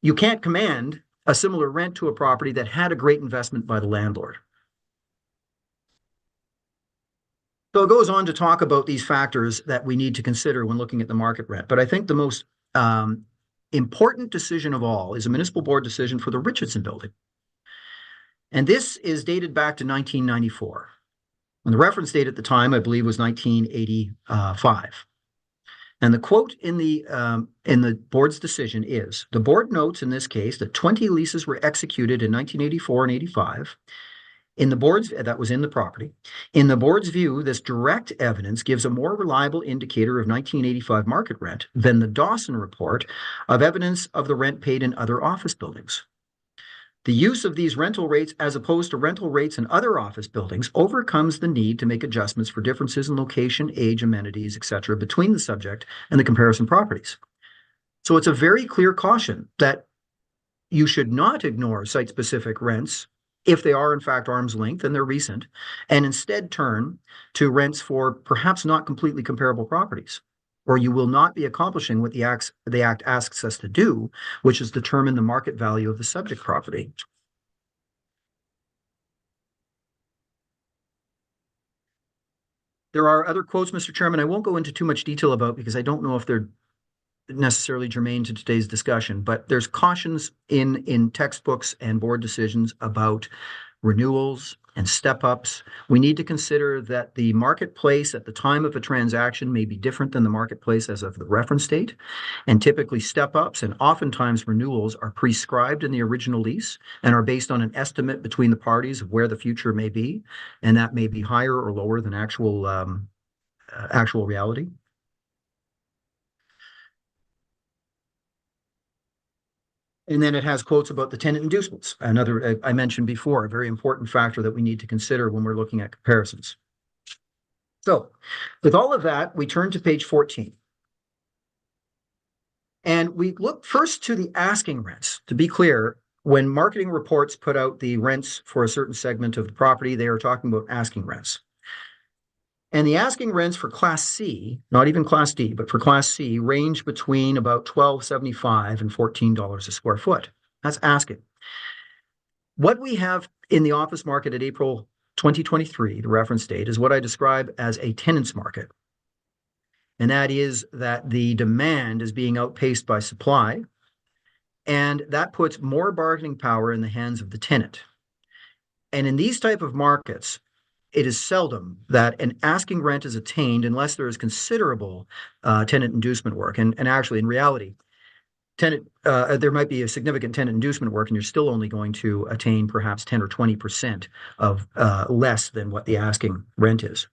you can't command a similar rent to a property that had a great investment by the landlord. So it goes on to talk about these factors that we need to consider when looking at the market rent. But I think the most important decision of all is a municipal board decision for the Richardson building. And this is dated back to 1994. And the reference date at the time, I believe, was 1985. And the quote in the board's decision is, the board notes in this case that 20 leases were executed in 1984 and 85. In the board's, that was in the property. In the board's view, this direct evidence gives a more reliable indicator of 1985 market rent than the Dawson report of evidence of the rent paid in other office buildings. The use of these rental rates as opposed to rental rates in other office buildings overcomes the need to make adjustments for differences in location, age, amenities, etc. between the subject and the comparison properties. So it's a very clear caution that you should not ignore site-specific rents if they are in fact arm's length and they're recent, and instead turn to rents for perhaps not completely comparable properties, or you will not be accomplishing what the Act asks us to do, which is determine the market value of the subject property. There are other quotes, Mr. Chairman, I won't go into too much detail about because I don't know if they're necessarily germane to today's discussion, but there's cautions in textbooks and board decisions about renewals and step-ups. We need to consider that the marketplace at the time of a transaction may be different than the marketplace as of the reference date, and typically step-ups and oftentimes renewals are prescribed in the original lease and are based on an estimate between the parties of where the future may be, and that may be higher or lower than actual reality. And then it has quotes about the tenant inducements, another I mentioned before, a very important factor that we need to consider when we're looking at comparisons. So with all of that, we turn to page 14. And we look first to the asking rents. To be clear, when marketing reports put out the rents for a certain segment of the property, they are talking about asking rents. And the asking rents for Class C, not even Class D, but for Class C, range between about $12.75 and $14 a square foot. That's asking. What we have in the office market at April 2023, the reference date, is what I describe as a tenant's market. And that is that the demand is being outpaced by supply, and that puts more bargaining power in the hands of the tenant. And in these type of markets, it is seldom that an asking rent is attained unless there is considerable tenant inducement work. And actually, in reality, there might be a significant tenant inducement work, and you're still only going to attain perhaps 10 or 20% of less than what the asking rent is.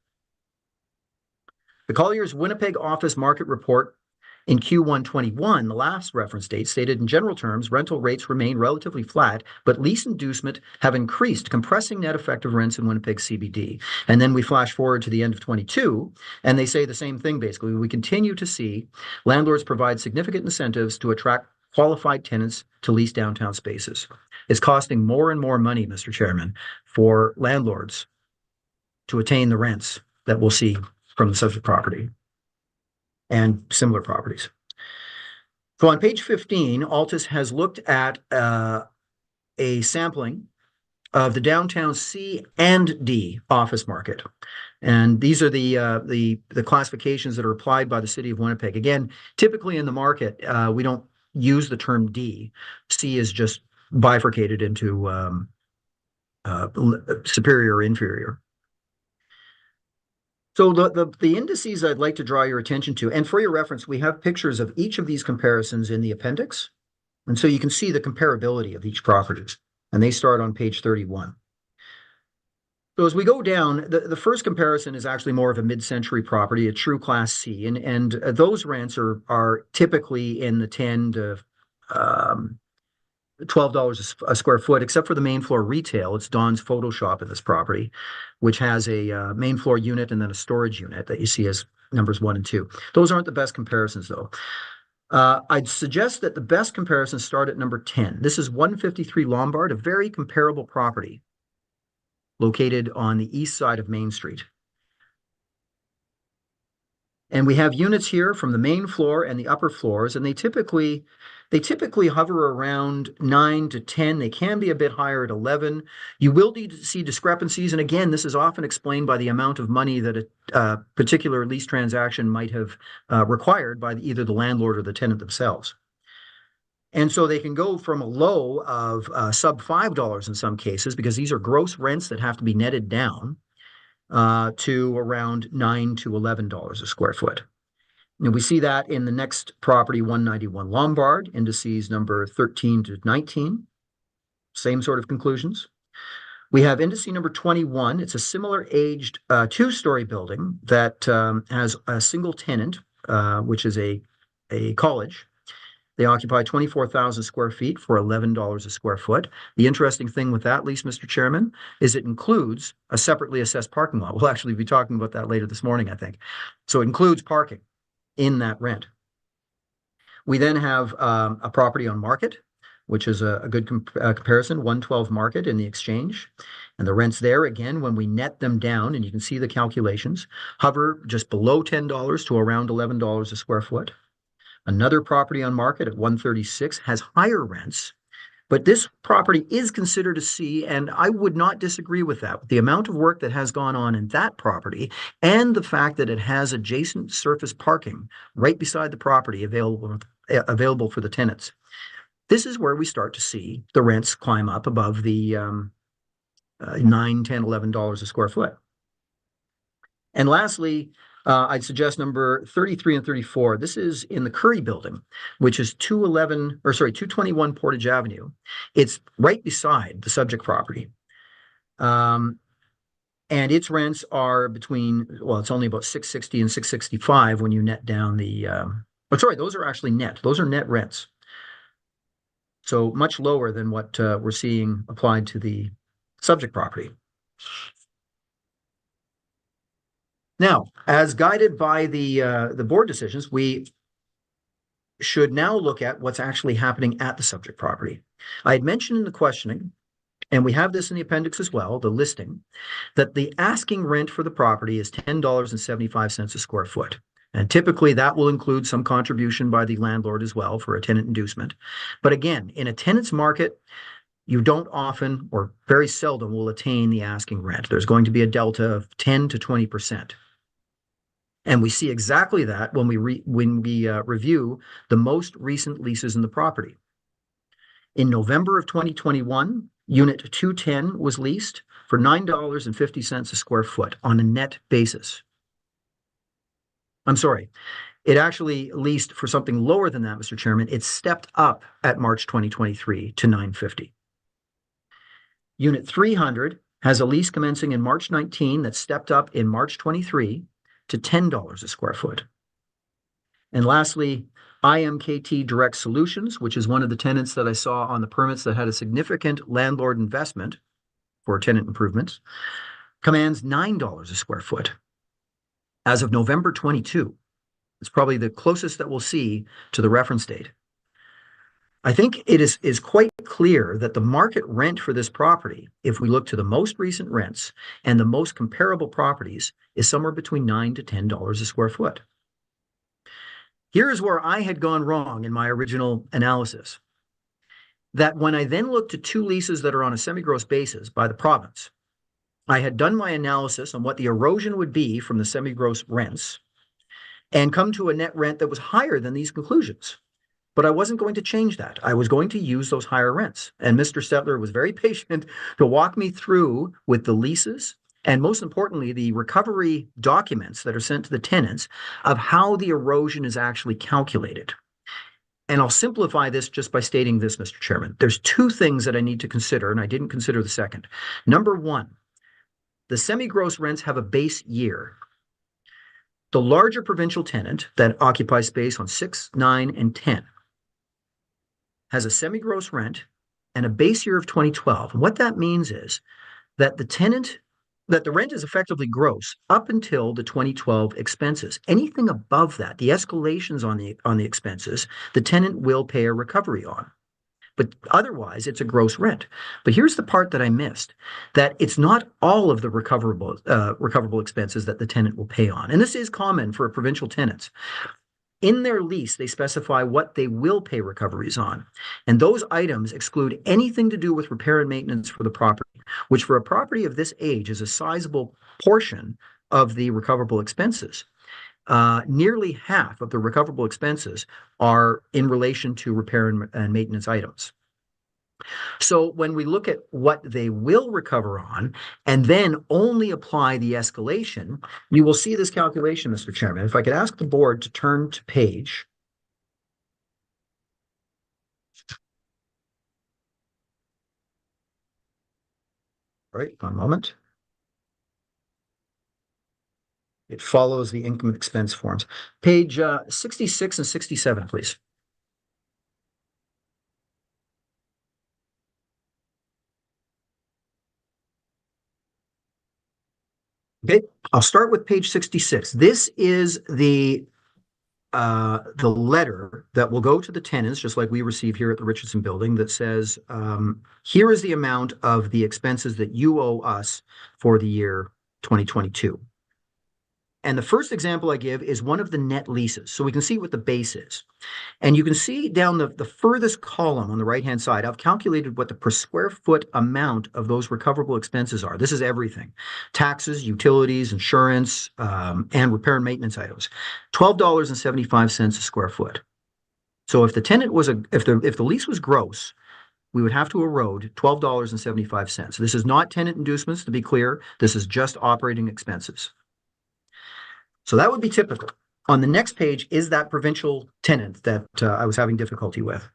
The Collier's Winnipeg Office Market Report in Q1 21, the last reference date, stated in general terms, rental rates remain relatively flat, but lease inducement have increased, compressing net effective rents in Winnipeg CBD. And then we flash forward to the end of 22, and they say the same thing, basically. We continue to see landlords provide significant incentives to attract qualified tenants to lease downtown spaces. It's costing more and more money, Mr. Chairman, for landlords to attain the rents that we'll see from the subject property and similar properties. So on page 15, Altus has looked at a sampling of the downtown C and D office market. And these are the classifications that are applied by the city of Winnipeg. Again, typically in the market, we don't use the term D. C is just bifurcated into superior or inferior. So the indices I'd like to draw your attention to, and for your reference, we have pictures of each of these comparisons in the appendix. And so you can see the comparability of each property. And they start on page 31. So as we go down, the first comparison is actually more of a mid-century property, a true Class C. And those rents are typically in the $10 to $12 a square foot, except for the main floor retail. It's Don's Photo Shop in this property, which has a main floor unit and then a storage unit that you see as numbers 1 and 2. Those aren't the best comparisons, though. I'd suggest that the best comparisons start at number 10. This is 153 Lombard, a very comparable property located on the east side of Main Street. And we have units here from the main floor and the upper floors, and they typically hover around 9 to 10. They can be a bit higher at 11. You will see discrepancies, and again, this is often explained by the amount of money that a particular lease transaction might have required by either the landlord or the tenant themselves. And so they can go from a low of sub $5 in some cases, because these are gross rents that have to be netted down, to around $9 to $11 a square foot. And we see that in the next property, 191 Lombard, indices number 13 to 19. Same sort of conclusions. We have indice number 21. It's a similar aged two-story building that has a single tenant, which is a college. They occupy 24,000 square feet for $11 a square foot. The interesting thing with that lease, Mr. Chairman, is it includes a separately assessed parking lot. We'll actually be talking about that later this morning, I think. So it includes parking in that rent. We then have a property on Market, which is a good comparison, 112 Market in the Exchange. And the rents there, again, when we net them down, and you can see the calculations, hover just below $10 to around $11 a square foot. Another property on Market at 136 has higher rents, but this property is considered a C, and I would not disagree with that. With the amount of work that has gone on in that property and the fact that it has adjacent surface parking right beside the property available for the tenants. This is where we start to see the rents climb up above the $9, $10, $11 a square foot. And lastly, I'd suggest number 33 and 34. This is in the Curry building, which is 221 Portage Avenue. It's right beside the subject property. And its rents are between, well, it's only about $660 and $665 when you net down the, those are actually net. Those are net rents. So much lower than what we're seeing applied to the subject property. Now, as guided by the board decisions, we should now look at what's actually happening at the subject property. I had mentioned in the questioning, and we have this in the appendix as well, the listing, that the asking rent for the property is $10.75 a square foot. And typically that will include some contribution by the landlord as well for a tenant inducement. But again, in a tenant's market, you don't often or very seldom will attain the asking rent. There's going to be a delta of 10 to 20%. And we see exactly that when we review the most recent leases in the property. In November of 2021, Unit 210 was leased for $9.50 a square foot on a net basis. I'm sorry, it actually leased for something lower than that, Mr. Chairman. It stepped up at March 2023 to $9.50. Unit 300 has a lease commencing in March 19 that stepped up in March 23 to $10 a square foot. And lastly, IMKT Direct Solutions, which is one of the tenants that I saw on the permits that had a significant landlord investment for tenant improvements, commands $9 a square foot. As of November 22, it's probably the closest that we'll see to the reference date. I think it is quite clear that the market rent for this property, if we look to the most recent rents and the most comparable properties, is somewhere between $9 to $10 a square foot. Here is where I had gone wrong in my original analysis. That when I then looked to two leases that are on a semi-gross basis by the province, I had done my analysis on what the erosion would be from the semi-gross rents and come to a net rent that was higher than these conclusions. But I wasn't going to change that. I was going to use those higher rents. And Mr. Stetler was very patient to walk me through with the leases and, most importantly, the recovery documents that are sent to the tenants of how the erosion is actually calculated. And I'll simplify this just by stating this, Mr. Chairman. There's two things that I need to consider, and I didn't consider the second. Number one, the semi-gross rents have a base year. The larger provincial tenant that occupies space on 6, 9, and 10 has a semi-gross rent and a base year of 2012. And what that means is that the rent is effectively gross up until the 2012 expenses. Anything above that, the escalations on the expenses, the tenant will pay a recovery on. But otherwise, it's a gross rent. But here's the part that I missed, that it's not all of the recoverable expenses that the tenant will pay on. And this is common for provincial tenants. In their lease, they specify what they will pay recoveries on. And those items exclude anything to do with repair and maintenance for the property, which for a property of this age is a sizable portion of the recoverable expenses. Nearly half of the recoverable expenses are in relation to repair and maintenance items. So when we look at what they will recover on and then only apply the escalation, you will see this calculation, Mr. Chairman. If I could ask the board to turn to page. All right, one moment. It follows the income and expense forms. Page 66 and 67, please. Okay, I'll start with page 66. This is the letter that will go to the tenants, just like we receive here at the Richardson Building, that says, here is the amount of the expenses that you owe us for the year 2022. And the first example I give is one of the net leases. So we can see what the base is. And you can see down the furthest column on the right-hand side, I've calculated what the per square foot amount of those recoverable expenses are. This is everything: taxes, utilities, insurance, and repair and maintenance items. $12.75 a square foot. So if the tenant was if the lease was gross, we would have to erode $12.75. This is not tenant inducements, to be clear. This is just operating expenses. So that would be typical. On the next page is that provincial tenant that I was having difficulty with.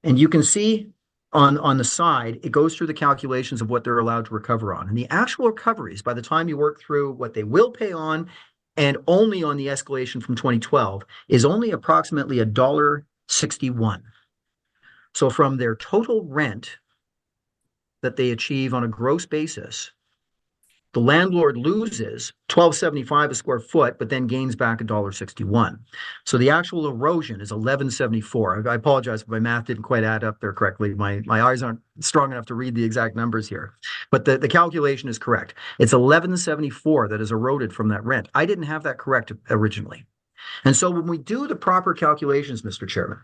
And you can see on the side, it goes through the calculations of what they're allowed to recover on. And the actual recoveries, by the time you work through what they will pay on and only on the escalation from 2012, is only approximately $1.61. So from their total rent that they achieve on a gross basis, the landlord loses $12.75 a square foot, but then gains back $1.61. So the actual erosion is $11.74. I apologize if my math didn't quite add up there correctly. My eyes aren't strong enough to read the exact numbers here, but the calculation is correct. It's $11.74 that is eroded from that rent. I didn't have that correct originally. And so when we do the proper calculations, Mr. Chairman,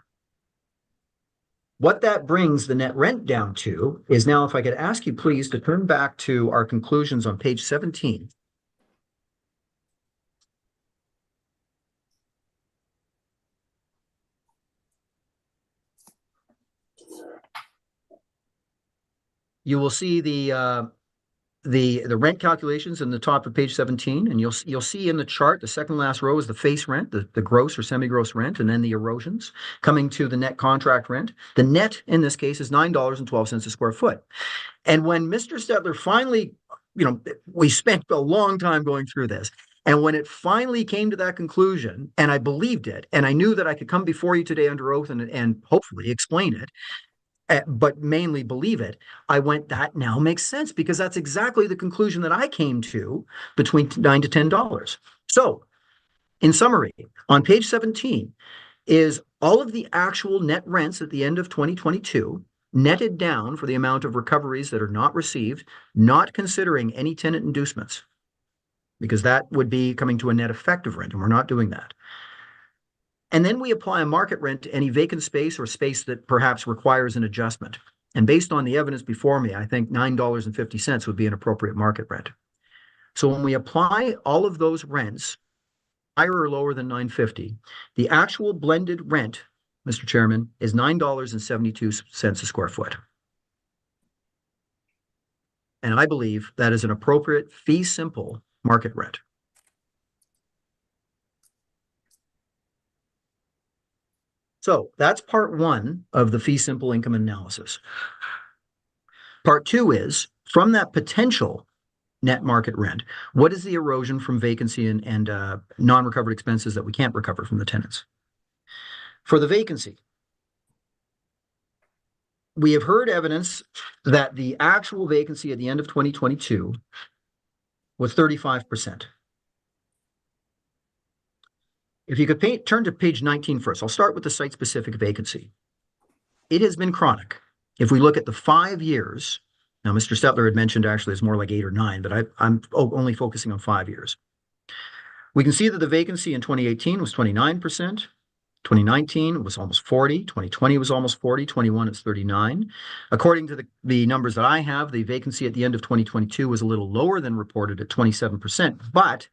what that brings the net rent down to is, now if I could ask you please to turn back to our conclusions on page 17. You will see the rent calculations in the top of page 17, and you'll see in the chart, the second last row is the face rent, the gross or semi-gross rent, and then the erosions coming to the net contract rent. The net in this case is $9.12 a square foot. And when Mr. Stetler finally, we spent a long time going through this, and when it finally came to that conclusion, and I believed it, and I knew that I could come before you today under oath and hopefully explain it, but mainly believe it, I went, that now makes sense, because that's exactly the conclusion that I came to, between $9 to $10. So in summary, on page 17 is all of the actual net rents at the end of 2022, netted down for the amount of recoveries that are not received, not considering any tenant inducements, because that would be coming to a net effective rent, and we're not doing that. And then we apply a market rent to any vacant space or space that perhaps requires an adjustment. And based on the evidence before me, I think $9.50 would be an appropriate market rent. So when we apply all of those rents, higher or lower than $9.50, the actual blended rent, Mr. Chairman, is $9.72 a square foot. And I believe that is an appropriate fee simple market rent. So that's part one of the fee simple income analysis. Part two is, from that potential net market rent, what is the erosion from vacancy and non-recovered expenses that we can't recover from the tenants? For the vacancy, we have heard evidence that the actual vacancy at the end of 2022 was 35%. If you could turn to page 19 first, I'll start with the site-specific vacancy. It has been chronic. If we look at the 5 years, now Mr. Stetler had mentioned actually it's more like 8 or 9, but I'm only focusing on 5 years. We can see that the vacancy in 2018 was 29%, 2019 was almost 40, 2020 was almost 40, 21 it's 39. According to the numbers that I have, the vacancy at the end of 2022 was a little lower than reported at 27%, but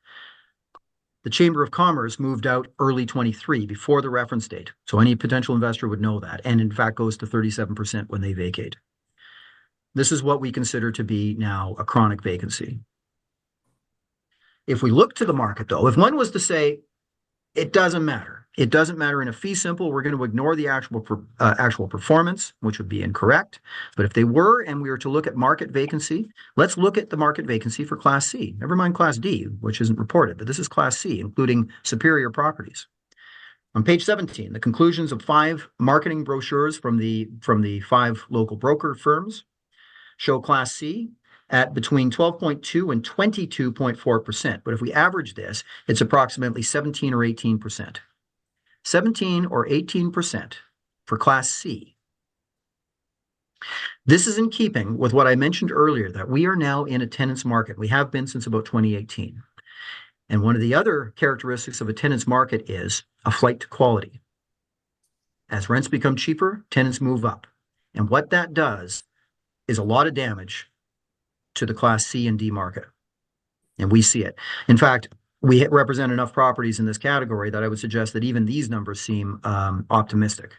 the Chamber of Commerce moved out early 23 before the reference date. So any potential investor would know that, and in fact goes to 37% when they vacate. This is what we consider to be now a chronic vacancy. If we look to the market though, if one was to say, it doesn't matter in a fee simple, we're going to ignore the actual performance, which would be incorrect. But if they were, and we were to look at market vacancy, let's look at the market vacancy for Class C. Never mind Class D, which isn't reported, but this is Class C, including superior properties. On page 17, the conclusions of 5 marketing brochures from the 5 local broker firms show Class C at between 12.2 and 22.4%. But if we average this, it's approximately 17 or 18%. 17 or 18% for Class C. This is in keeping with what I mentioned earlier, that we are now in a tenant's market. We have been since about 2018. And one of the other characteristics of a tenant's market is a flight to quality. As rents become cheaper, tenants move up. And what that does is a lot of damage to the Class C and D market. And we see it. In fact, we represent enough properties in this category that I would suggest that even these numbers seem optimistic,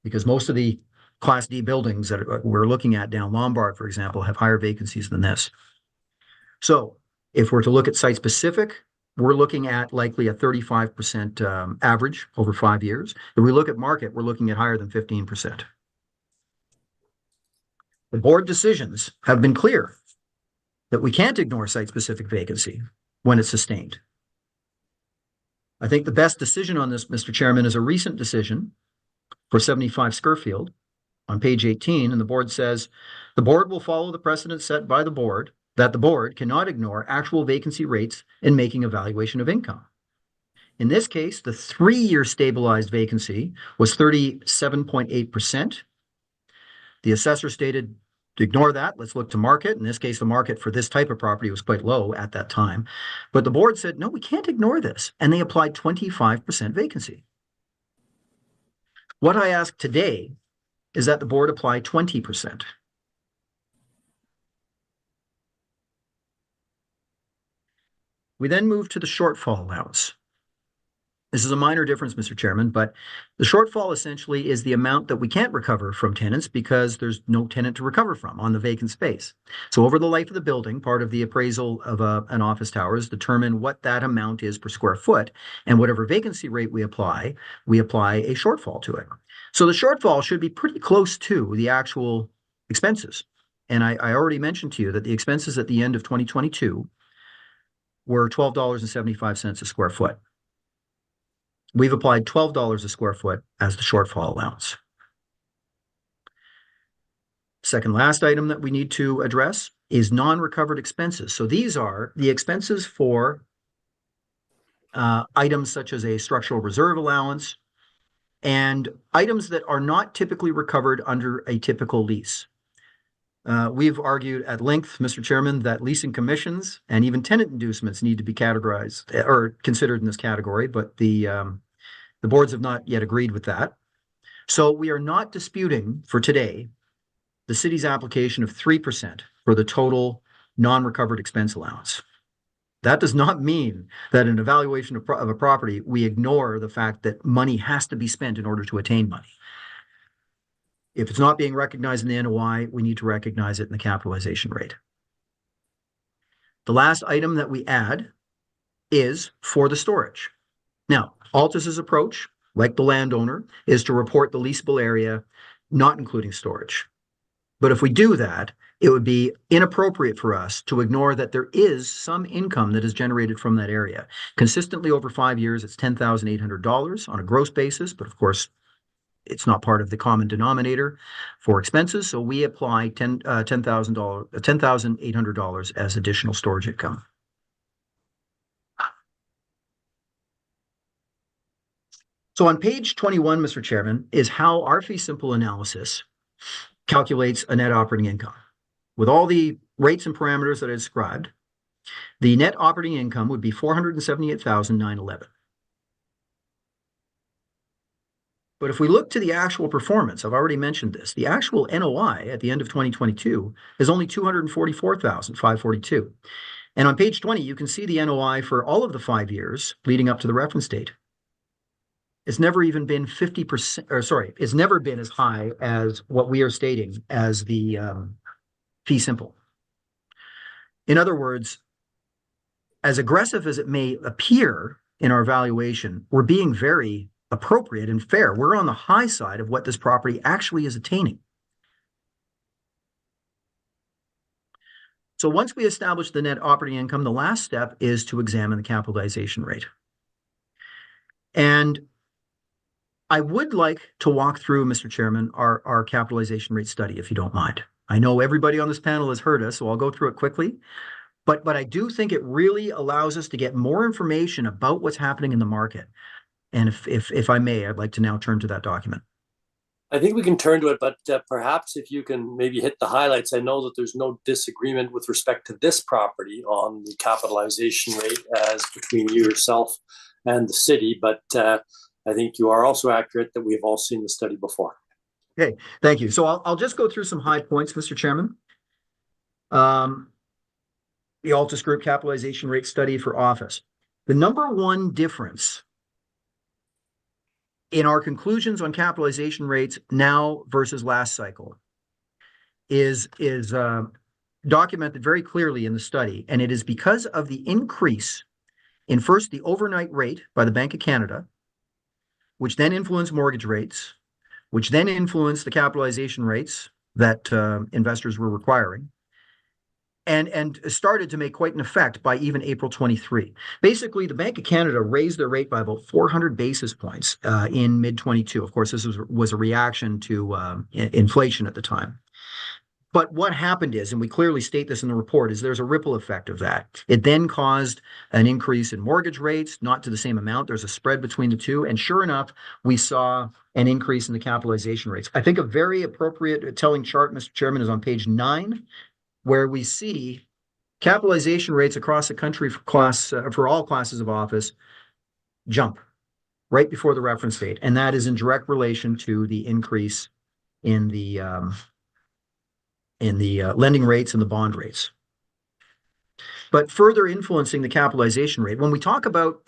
because most of the Class D buildings that we're looking at down Lombard, for example, have higher vacancies than this. So if we're to look at site-specific, we're looking at likely a 35% average over 5 years. If we look at market, we're looking at higher than 15%. The board decisions have been clear that we can't ignore site-specific vacancy when it's sustained. I think the best decision on this, Mr. Chairman, is a recent decision for 75 Scurfield on page 18, and the board says, the board will follow the precedent set by the board that the board cannot ignore actual vacancy rates in making evaluation of income. In this case, the 3-year stabilized vacancy was 37.8%. The assessor stated, to ignore that, let's look to market. In this case, the market for this type of property was quite low at that time. But the board said, no, we can't ignore this. And they applied 25% vacancy. What I ask today is that the board apply 20%. We then move to the shortfall allowance. This is a minor difference, Mr. Chairman, but the shortfall essentially is the amount that we can't recover from tenants because there's no tenant to recover from on the vacant space. So over the life of the building, part of the appraisal of an office tower is determine what that amount is per square foot, and whatever vacancy rate we apply a shortfall to it. So the shortfall should be pretty close to the actual expenses. And I already mentioned to you that the expenses at the end of 2022 were $12.75 a square foot. We've applied $12 a square foot as the shortfall allowance. Second last item that we need to address is non-recovered expenses. So these are the expenses for items such as a structural reserve allowance and items that are not typically recovered under a typical lease. We've argued at length, Mr. Chairman, that leasing commissions and even tenant inducements need to be categorized or considered in this category, but the boards have not yet agreed with that. So we are not disputing for today the city's application of 3% for the total non-recovered expense allowance. That does not mean that in evaluation of a property, we ignore the fact that money has to be spent in order to attain money. If it's not being recognized in the NOI, we need to recognize it in the capitalization rate. The last item that we add is for the storage. Now, Altus's approach, like the landowner, is to report the leasable area, not including storage. But if we do that, it would be inappropriate for us to ignore that there is some income that is generated from that area. Consistently over 5 years, it's $10,800 on a gross basis, but of course, it's not part of the common denominator for expenses. So we apply $10,800 as additional storage income. So on page 21, Mr. Chairman, is how our fee simple analysis calculates a net operating income. With all the rates and parameters that I described, the net operating income would be $478,911. But if we look to the actual performance, I've already mentioned this, the actual NOI at the end of 2022 is only $244,542. And on page 20, you can see the NOI for all of the 5 years leading up to the reference date. It's never even been 50%, or sorry, it's never been as high as what we are stating as the fee simple. In other words, as aggressive as it may appear in our valuation, we're being very appropriate and fair. We're on the high side of what this property actually is attaining. So once we establish the net operating income, the last step is to examine the capitalization rate. And I would like to walk through, Mr. Chairman, our capitalization rate study, if you don't mind. I know everybody on this panel has heard us, so I'll go through it quickly. But I do think it really allows us to get more information about what's happening in the market. And if I may, I'd like to now turn to that document. I think we can turn to it, but perhaps if you can maybe hit the highlights. I know that there's no disagreement with respect to this property on the capitalization rate as between you yourself and the city, but I think you are also accurate that we've all seen the study before. Okay, thank you. So I'll just go through some high points, Mr. Chairman. The Altus Group capitalization rate study for office. The number one difference in our conclusions on capitalization rates now versus last cycle is documented very clearly in the study, and it is because of the increase in first the overnight rate by the Bank of Canada, which then influenced mortgage rates, which then influenced the capitalization rates that investors were requiring, and started to make quite an effect by even April 23. Basically, the Bank of Canada raised their rate by about 400 basis points in mid-22. Of course, this was a reaction to inflation at the time. But what happened is, and we clearly state this in the report, is there's a ripple effect of that. It then caused an increase in mortgage rates, not to the same amount. There's a spread between the two. And sure enough, we saw an increase in the capitalization rates. I think a very appropriate telling chart, Mr. Chairman, is on page 9, where we see capitalization rates across the country for all classes of office jump right before the reference date. And that is in direct relation to the increase in the lending rates and the bond rates. But further influencing the capitalization rate, when we talk about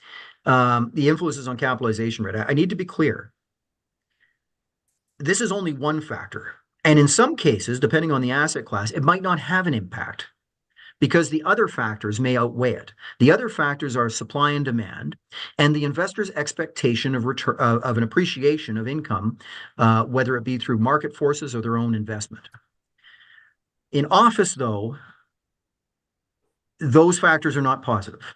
the influences on capitalization rate, I need to be clear. This is only one factor. And in some cases, depending on the asset class, it might not have an impact because the other factors may outweigh it. The other factors are supply and demand and the investor's expectation of return of an appreciation of income, whether it be through market forces or their own investment. In office, though, those factors are not positive.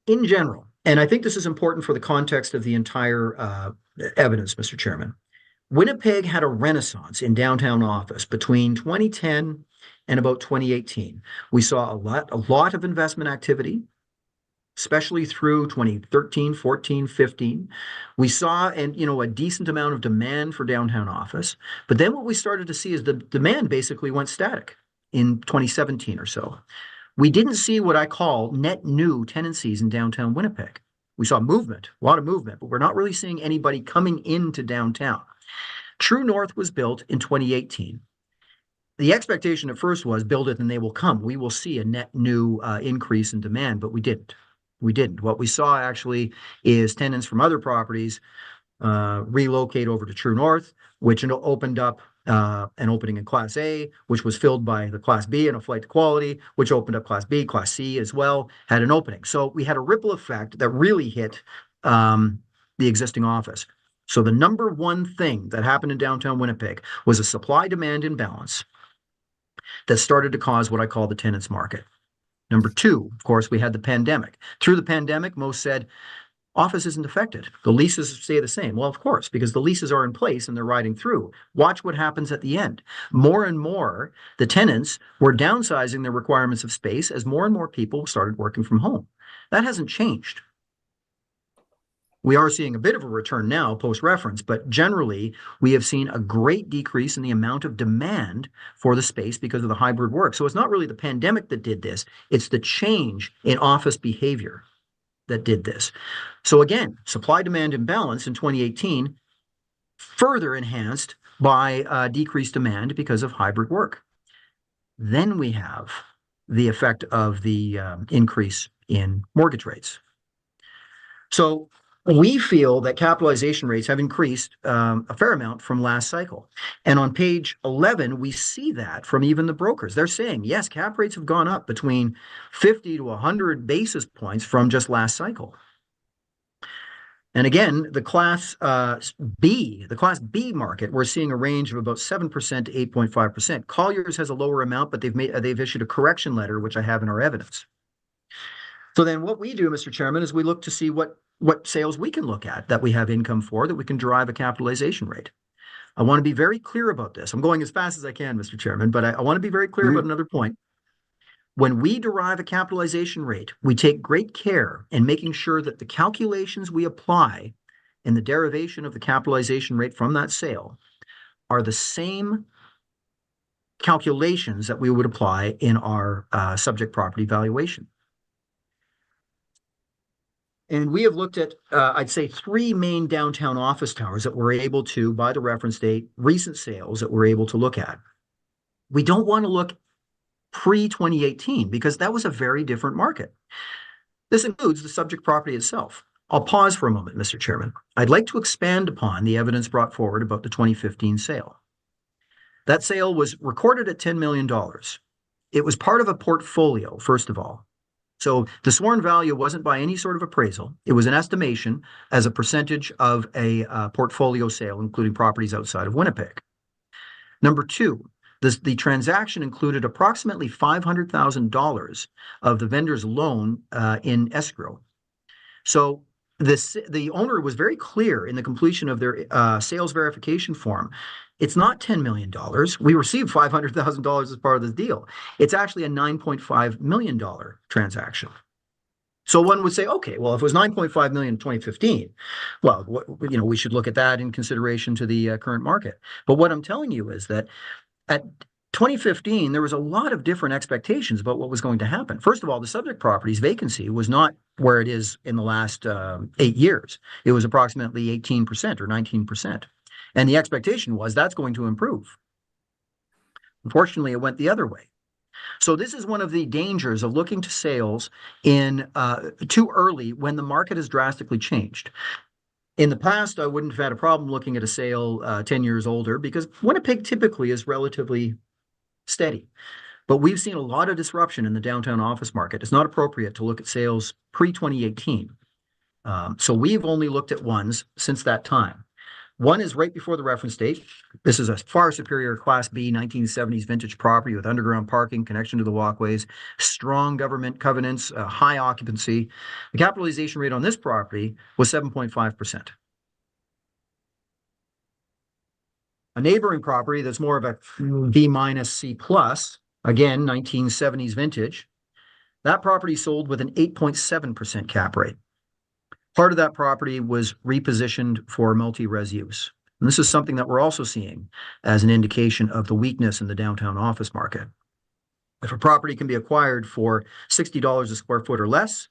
In general, and I think this is important for the context of the entire evidence, Mr. Chairman, Winnipeg had a renaissance in downtown office between 2010 and about 2018. We saw a lot of investment activity, especially through 2013, 14, 15. We saw a decent amount of demand for downtown office. But then what we started to see is the demand basically went static in 2017 or so. We didn't see what I call net new tenancies in downtown Winnipeg. We saw movement, a lot of movement, but we're not really seeing anybody coming into downtown. True North was built in 2018. The expectation at first was build it and they will come. We will see a net new increase in demand, but we didn't. We didn't. What we saw actually is tenants from other properties relocate over to True North, which opened up an opening in Class A, which was filled by the Class B and a flight to quality, which opened up Class B, Class C as well, had an opening. So we had a ripple effect that really hit the existing office. So the number one thing that happened in downtown Winnipeg was a supply-demand imbalance that started to cause what I call the tenants market. Number two, of course, we had the pandemic. Through the pandemic, most said, office isn't affected. The leases stay the same. Well, of course, because the leases are in place and they're riding through. Watch what happens at the end. More and more, the tenants were downsizing their requirements of space as more and more people started working from home. That hasn't changed. We are seeing a bit of a return now post-reference, but generally we have seen a great decrease in the amount of demand for the space because of the hybrid work. So it's not really the pandemic that did this, it's the change in office behavior that did this. So again, supply-demand imbalance in 2018 further enhanced by decreased demand because of hybrid work. Then we have the effect of the increase in mortgage rates. So we feel that capitalization rates have increased a fair amount from last cycle. And on page 11, we see that from even the brokers. They're saying, yes, cap rates have gone up between 50 to 100 basis points from just last cycle. And again, the Class B market, we're seeing a range of about 7% to 8.5%. Colliers has a lower amount, but they've issued a correction letter, which I have in our evidence. So then what we do, Mr. Chairman, is we look to see what sales we can look at that we have income for, that we can derive a capitalization rate. I want to be very clear about this. I'm going as fast as I can, Mr. Chairman, but I want to be very clear about another point. When we derive a capitalization rate, we take great care in making sure that the calculations we apply in the derivation of the capitalization rate from that sale are the same calculations that we would apply in our subject property valuation. And we have looked at, I'd say, 3 main downtown office towers that we're able to, by the reference date, recent sales that we're able to look at. We don't want to look pre-2018 because that was a very different market. This includes the subject property itself. I'll pause for a moment, Mr. Chairman. I'd like to expand upon the evidence brought forward about the 2015 sale. That sale was recorded at $10 million. It was part of a portfolio, first of all. So the sworn value wasn't by any sort of appraisal. It was an estimation as a percentage of a portfolio sale, including properties outside of Winnipeg. Number 2, the transaction included approximately $500,000 of the vendor's loan in escrow. So the owner was very clear in the completion of their sales verification form. It's not $10 million. We received $500,000 as part of this deal. It's actually a $9.5 million transaction. So one would say, okay, well, if it was $9.5 million in 2015, well, we should look at that in consideration to the current market. But what I'm telling you is that at 2015, there was a lot of different expectations about what was going to happen. First of all, the subject property's vacancy was not where it is in the last 8 years. It was approximately 18% or 19%. And the expectation was that's going to improve. Unfortunately, it went the other way. So this is one of the dangers of looking to sales in too early when the market has drastically changed. In the past, I wouldn't have had a problem looking at a sale 10 years older because Winnipeg typically is relatively steady. But we've seen a lot of disruption in the downtown office market. It's not appropriate to look at sales pre-2018. So we've only looked at ones since that time. One is right before the reference date. This is a far superior Class B 1970s vintage property with underground parking, connection to the walkways, strong government covenants, high occupancy. The capitalization rate on this property was 7.5%. A neighboring property that's more of a B minus C plus, again, 1970s vintage, that property sold with an 8.7% cap rate. Part of that property was repositioned for multi-res use. And this is something that we're also seeing as an indication of the weakness in the downtown office market. If a property can be acquired for $60 a square foot or less,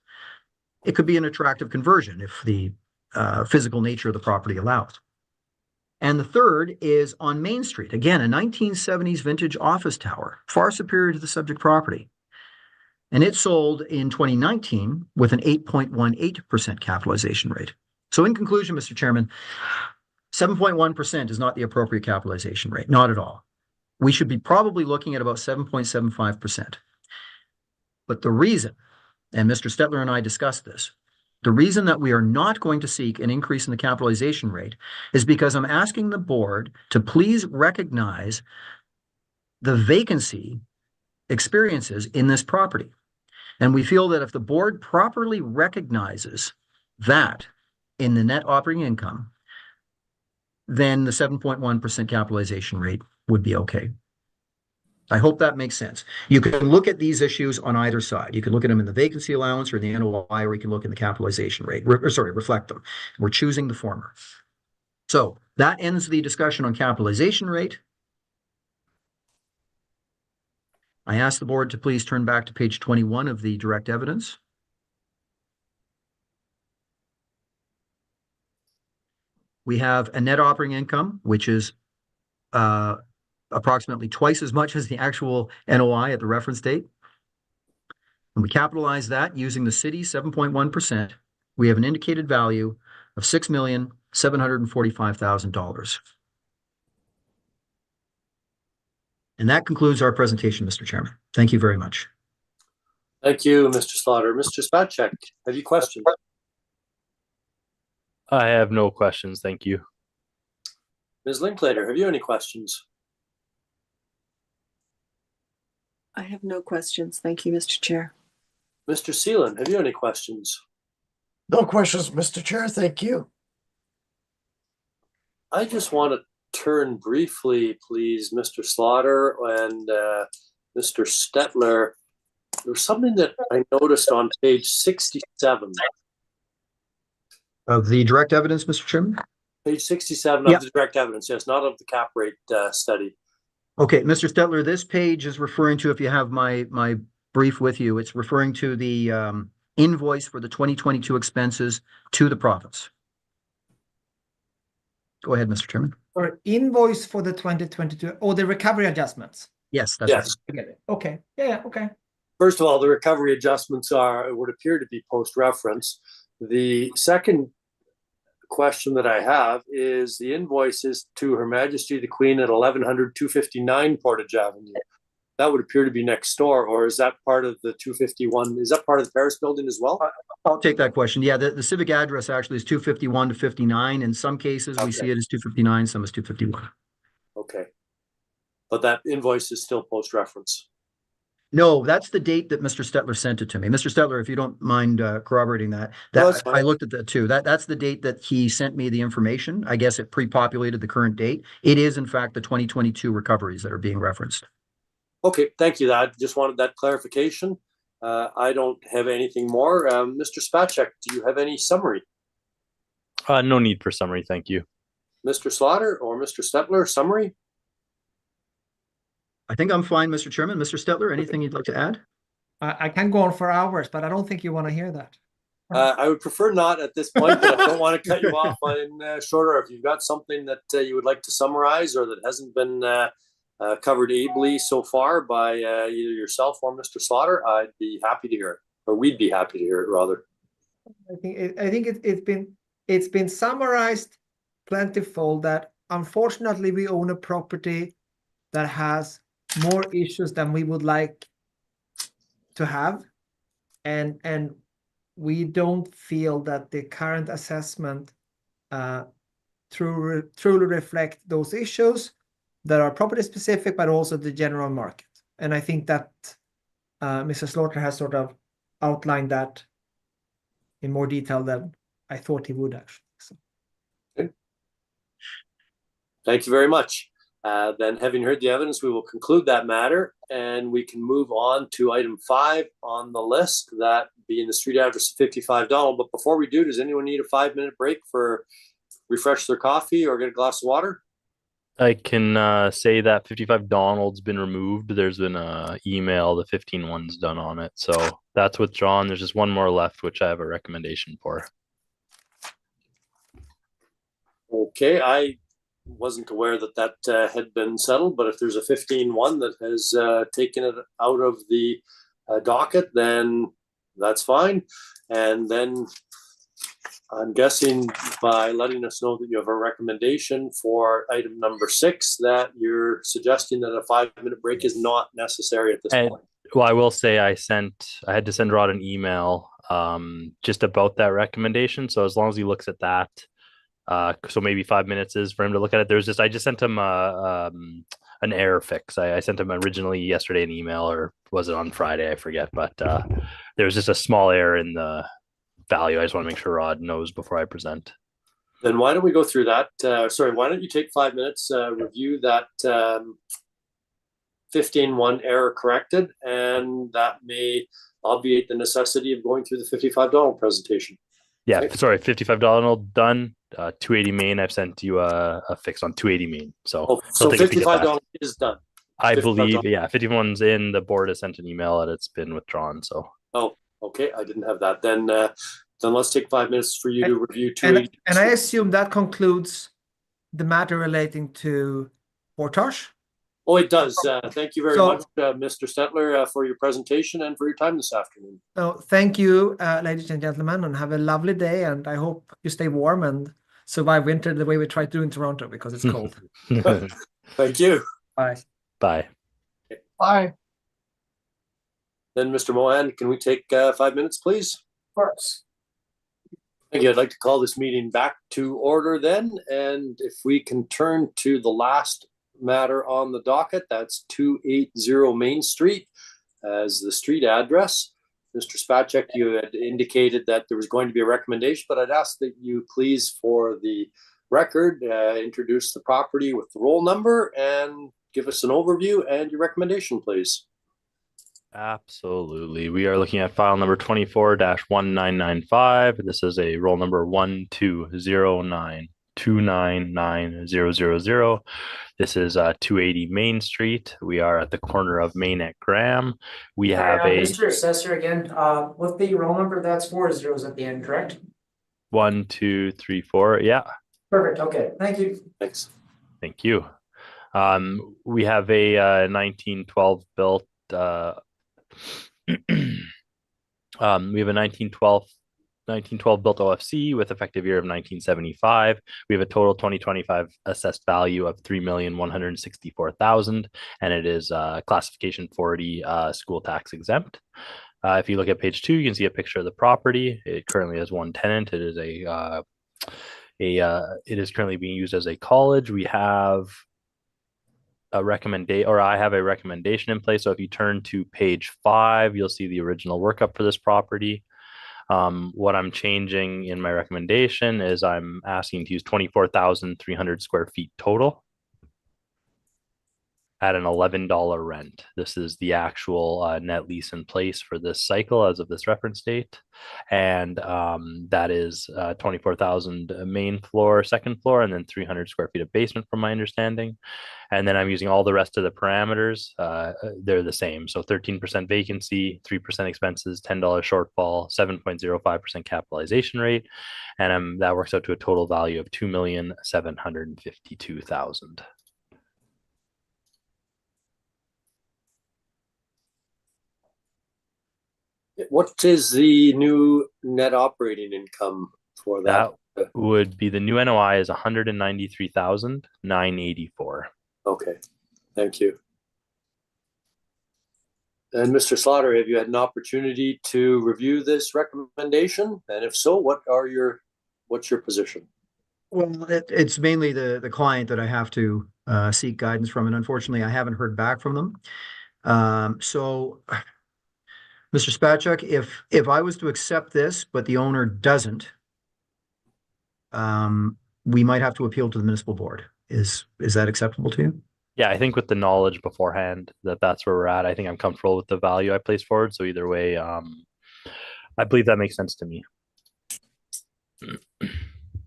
it could be an attractive conversion if the physical nature of the property allows. And the third is on Main Street. Again, a 1970s vintage office tower, far superior to the subject property. And it sold in 2019 with an 8.18% capitalization rate. So in conclusion, Mr. Chairman, 7.1% is not the appropriate capitalization rate, not at all. We should be probably looking at about 7.75%. But the reason, and Mr. Stetler and I discussed this, the reason that we are not going to seek an increase in the capitalization rate is because I'm asking the board to please recognize the vacancy experiences in this property. And we feel that if the board properly recognizes that in the net operating income, then the 7.1% capitalization rate would be okay. I hope that makes sense. You can look at these issues on either side. You can look at them in the vacancy allowance or the NOI, or you can look in the capitalization rate, reflect them. We're choosing the former. So that ends the discussion on capitalization rate. I ask the board to please turn back to page 21 of the direct evidence. We have a net operating income, which is approximately twice as much as the actual NOI at the reference date. And we capitalize that using the city's 7.1%. We have an indicated value of $6,745,000. And that concludes our presentation, Mr. Chairman. Thank you very much. Thank you, Mr. Slaughter. Mr. Spacek, have you questions? I have no questions. Thank you. Ms. Linklater, have you any questions? I have no questions. Thank you, Mr. Chair. Mr. Seelan, have you any questions? No questions, Mr. Chair. Thank you. I just want to turn briefly, please, Mr. Slaughter and Mr. Stetler. There was something that I noticed on page 67. Of the direct evidence, Mr. Chairman? Page 67 Yeah. of the direct evidence, yes, not of the cap rate study. Okay, Mr. Stetler, this page is referring to, if you have my brief with you, it's referring to the invoice for the 2022 expenses to the province. Go ahead, Mr. Chairman. Or invoice for the 2022, or the recovery adjustments. Yes, that's right. Yes. I get it. Okay. Yeah, okay. First of all, the recovery adjustments would appear to be post-reference. The second question that I have is the invoices to Her Majesty the Queen at 1100 259 Portage Avenue. That would appear to be next door, or is that part of the 251? Is that part of the Paris building as well? I'll take that question. Yeah, the civic address actually is 251 to 59. In some cases, we see it as 259, some as 251. Okay. But that invoice is still post-reference. No, that's the date that Mr. Stetler sent it to me. Mr. Stetler, if you don't mind corroborating that, No, that's fine. I looked at that too. That's the date that he sent me the information. I guess it pre-populated the current date. It is, in fact, the 2022 recoveries that are being referenced. Okay, thank you. I just wanted that clarification. I don't have anything more. Mr. Spacek, do you have any summary? No need for summary, thank you. Mr. Slaughter or Mr. Stetler, summary? I think I'm fine, Mr. Chairman. Mr. Stetler, anything you'd like to add? I can go on for hours, but I don't think you want to hear that. I would prefer not at this point, but I don't want to cut you off on shorter. If you've got something that you would like to summarize or that hasn't been covered ably so far by either yourself or Mr. Slaughter, I'd be happy to hear it, or we'd be happy to hear it rather. I think it's been summarized plentiful that unfortunately we own a property that has more issues than we would like to have, and we don't feel that the current assessment truly reflect those issues that are property specific, but also the general market. And I think that Mr. Slaughter has sort of outlined that in more detail than I thought he would actually. So. Okay. Thank you very much. Then, having heard the evidence, we will conclude that matter, and we can move on to item 5 on the list, that being the street address of 55 Donald. But before we do, does anyone need a 5-minute break for refresh their coffee or get a glass of water? I can say that 55 Donald's been removed. There's been an email, the 15 one's done on it. So that's withdrawn. There's just one more left, which I have a recommendation for. Okay, I wasn't aware that had been settled, but if there's a 15-1 that has taken it out of the docket, then that's fine. And then I'm guessing by letting us know that you have a recommendation for item number 6, that you're suggesting that a 5-minute break is not necessary at this point. Well, I will say I had to send Rod an email just about that recommendation. So as long as he looks at that, so maybe 5 minutes is for him to look at it. I just sent him an error fix. I sent him originally yesterday an email, or was it on Friday? I forget, but there was just a small error in the value. I just want to make sure Rod knows before I present. Then why don't we go through that? Why don't you take 5 minutes, review that 15-1 error corrected, and that may obviate the necessity of going through the 55 Donald presentation. Yeah, okay. Sorry, 55 Donald done. 280 Main, I've sent you a fix on 280 Main. So 55 Donald is done. I believe, yeah, 51's in. The board has sent an email that it's been withdrawn. So. Oh, okay. I didn't have that. Then let's take 5 minutes for you to review 280. And I assume that concludes the matter relating to Portage. Oh, it does. Thank you very much, Mr. Stetler, for your presentation and for your time this afternoon. So thank you, ladies and gentlemen, and have a lovely day. And I hope you stay warm and survive winter the way we try to do in Toronto, because it's cold. Thank you. Bye. Bye. Bye. Then, Mr. Mohan, can we take 5 minutes, please? Of course. Thank you. I'd like to call this meeting back to order then. And if we can turn to the last matter on the docket, that's 280 Main Street as the street address. Mr. Spacek, you had indicated that there was going to be a recommendation, but I'd ask that you please, for the record, introduce the property with the roll number and give us an overview and your recommendation, please. Absolutely. We are looking at file number 24-1995. This is a roll number 1209299000. This is 280 Main Street. We are at the corner of Main at Graham. We have a Mr. Assessor again, what the roll number that's 4 zeros at the end, correct? 1, 2, 3, 4. Yeah. Perfect, okay, thank you. Thanks. Thank you. We have a 1912 built we have a 1912 built OFC with effective year of 1975. We have a total 2025 assessed value of $3,164,000, and it is classification 40 school tax exempt. If you look at page 2, you can see a picture of the property. It currently has one tenant. It is it is currently being used as a college. We have I have a recommendation in place. So if you turn to page 5, you'll see the original workup for this property. What I'm changing in my recommendation is I'm asking to use 24,300 square feet total at an $11 rent. This is the actual net lease in place for this cycle as of this reference date. And that is 24,000 main floor, second floor, and then 300 square feet of basement from my understanding. And then I'm using all the rest of the parameters. They're the same. So 13% vacancy, 3% expenses, $10 shortfall, 7.05% capitalization rate. And that works out to a total value of $2,752,000. What is the new net operating income for that? That would be the new NOI is 193,984. Okay, thank you. And Mr. Slaughter, have you had an opportunity to review this recommendation? And if so, what's your position? Well, it's mainly the client that I have to seek guidance from, and unfortunately, I haven't heard back from them. So, Mr. Spacek, if I was to accept this, but the owner doesn't, we might have to appeal to the municipal board. Is that acceptable to you? Yeah, I think with the knowledge beforehand that's where we're at. I think I'm comfortable with the value I placed forward. So either way, I believe that makes sense to me.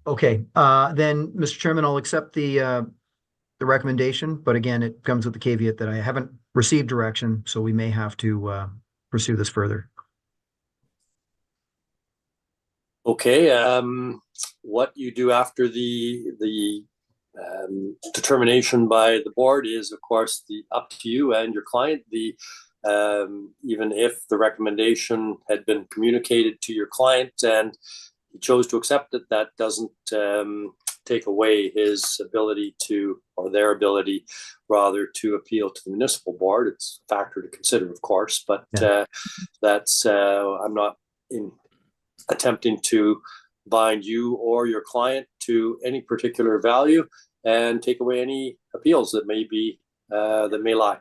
Okay, then, Mr. Chairman, I'll accept the recommendation, but again, it comes with the caveat that I haven't received direction, so we may have to pursue this further. Okay, what you do after the determination by the board is, of course, up to you and your client. Even if the recommendation had been communicated to your client and he chose to accept it, that doesn't take away his ability or their ability rather to appeal to the municipal board. It's a factor to consider, of course, but I'm not attempting to bind you or your client to any particular value and take away any appeals that may lie.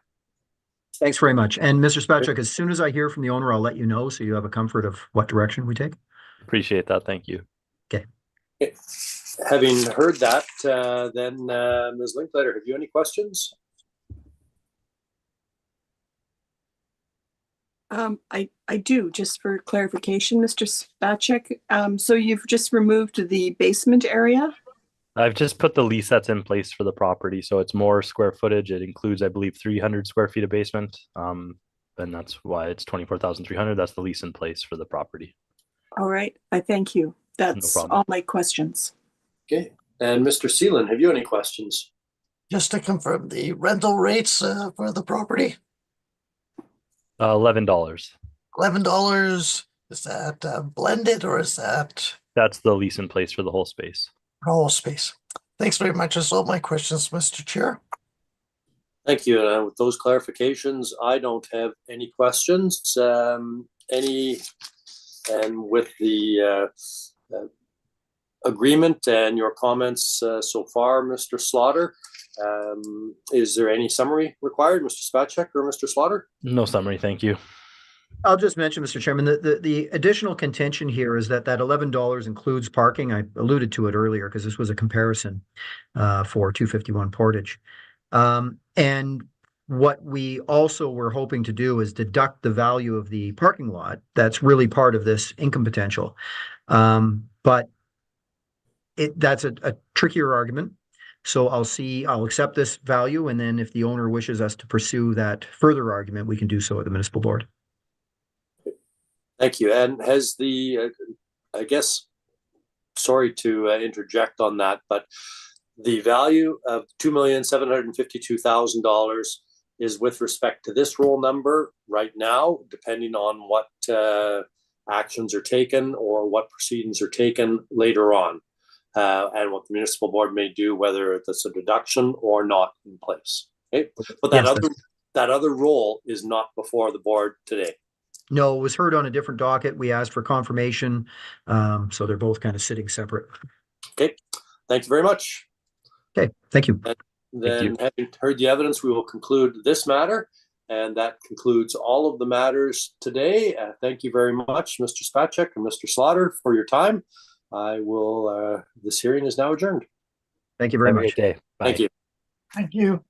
Thanks very much. And Mr. Spacek, as soon as I hear from the owner, I'll let you know so you have a comfort of what direction we take. Appreciate that. Thank you. Okay. Having heard that, then Ms. Linklater, have you any questions? I do, just for clarification, Mr. Spacek. So you've just removed the basement area? I've just put the lease that's in place for the property, so it's more square footage. It includes, I believe, 300 square feet of basement, and that's why it's 24,300. That's the lease in place for the property. All right, I thank you. That's all my questions. Okay, and Mr. Seelan, have you any questions? Just to confirm the rental rates for the property. $11. $11. Is that blended or is that That's the lease in place for the whole space. whole space? Thanks very much. That's all my questions, Mr. Chair. Thank you. And with those clarifications, I don't have any questions. And with the agreement and your comments so far, Mr. Slaughter, is there any summary required, Mr. Spacek or Mr. Slaughter? No summary, thank you. I'll just mention, Mr. Chairman, the additional contention here is that $11 includes parking. I alluded to it earlier because this was a comparison for 251 Portage. And what we also were hoping to do is deduct the value of the parking lot. That's really part of this income potential. But that's a trickier argument. So I'll accept this value, and then if the owner wishes us to pursue that further argument, we can do so at the municipal board. Thank you. And has I guess, sorry to interject on that, but the value of $2,752,000 is with respect to this roll number right now, depending on what actions are taken or what proceedings are taken later on, and what the municipal board may do, whether it's a deduction or not in place. Okay, but that other roll is not before the board today. No, it was heard on a different docket. We asked for confirmation. So they're both kind of sitting separate. Okay, thank you very much. Okay, thank you. And then, having heard the evidence, we will conclude this matter. And that concludes all of the matters today. Thank you very much, Mr. Spacek and Mr. Slaughter, for your time. This hearing is now adjourned. Thank you very much. Have a great day. Bye. Thank you. Thank you.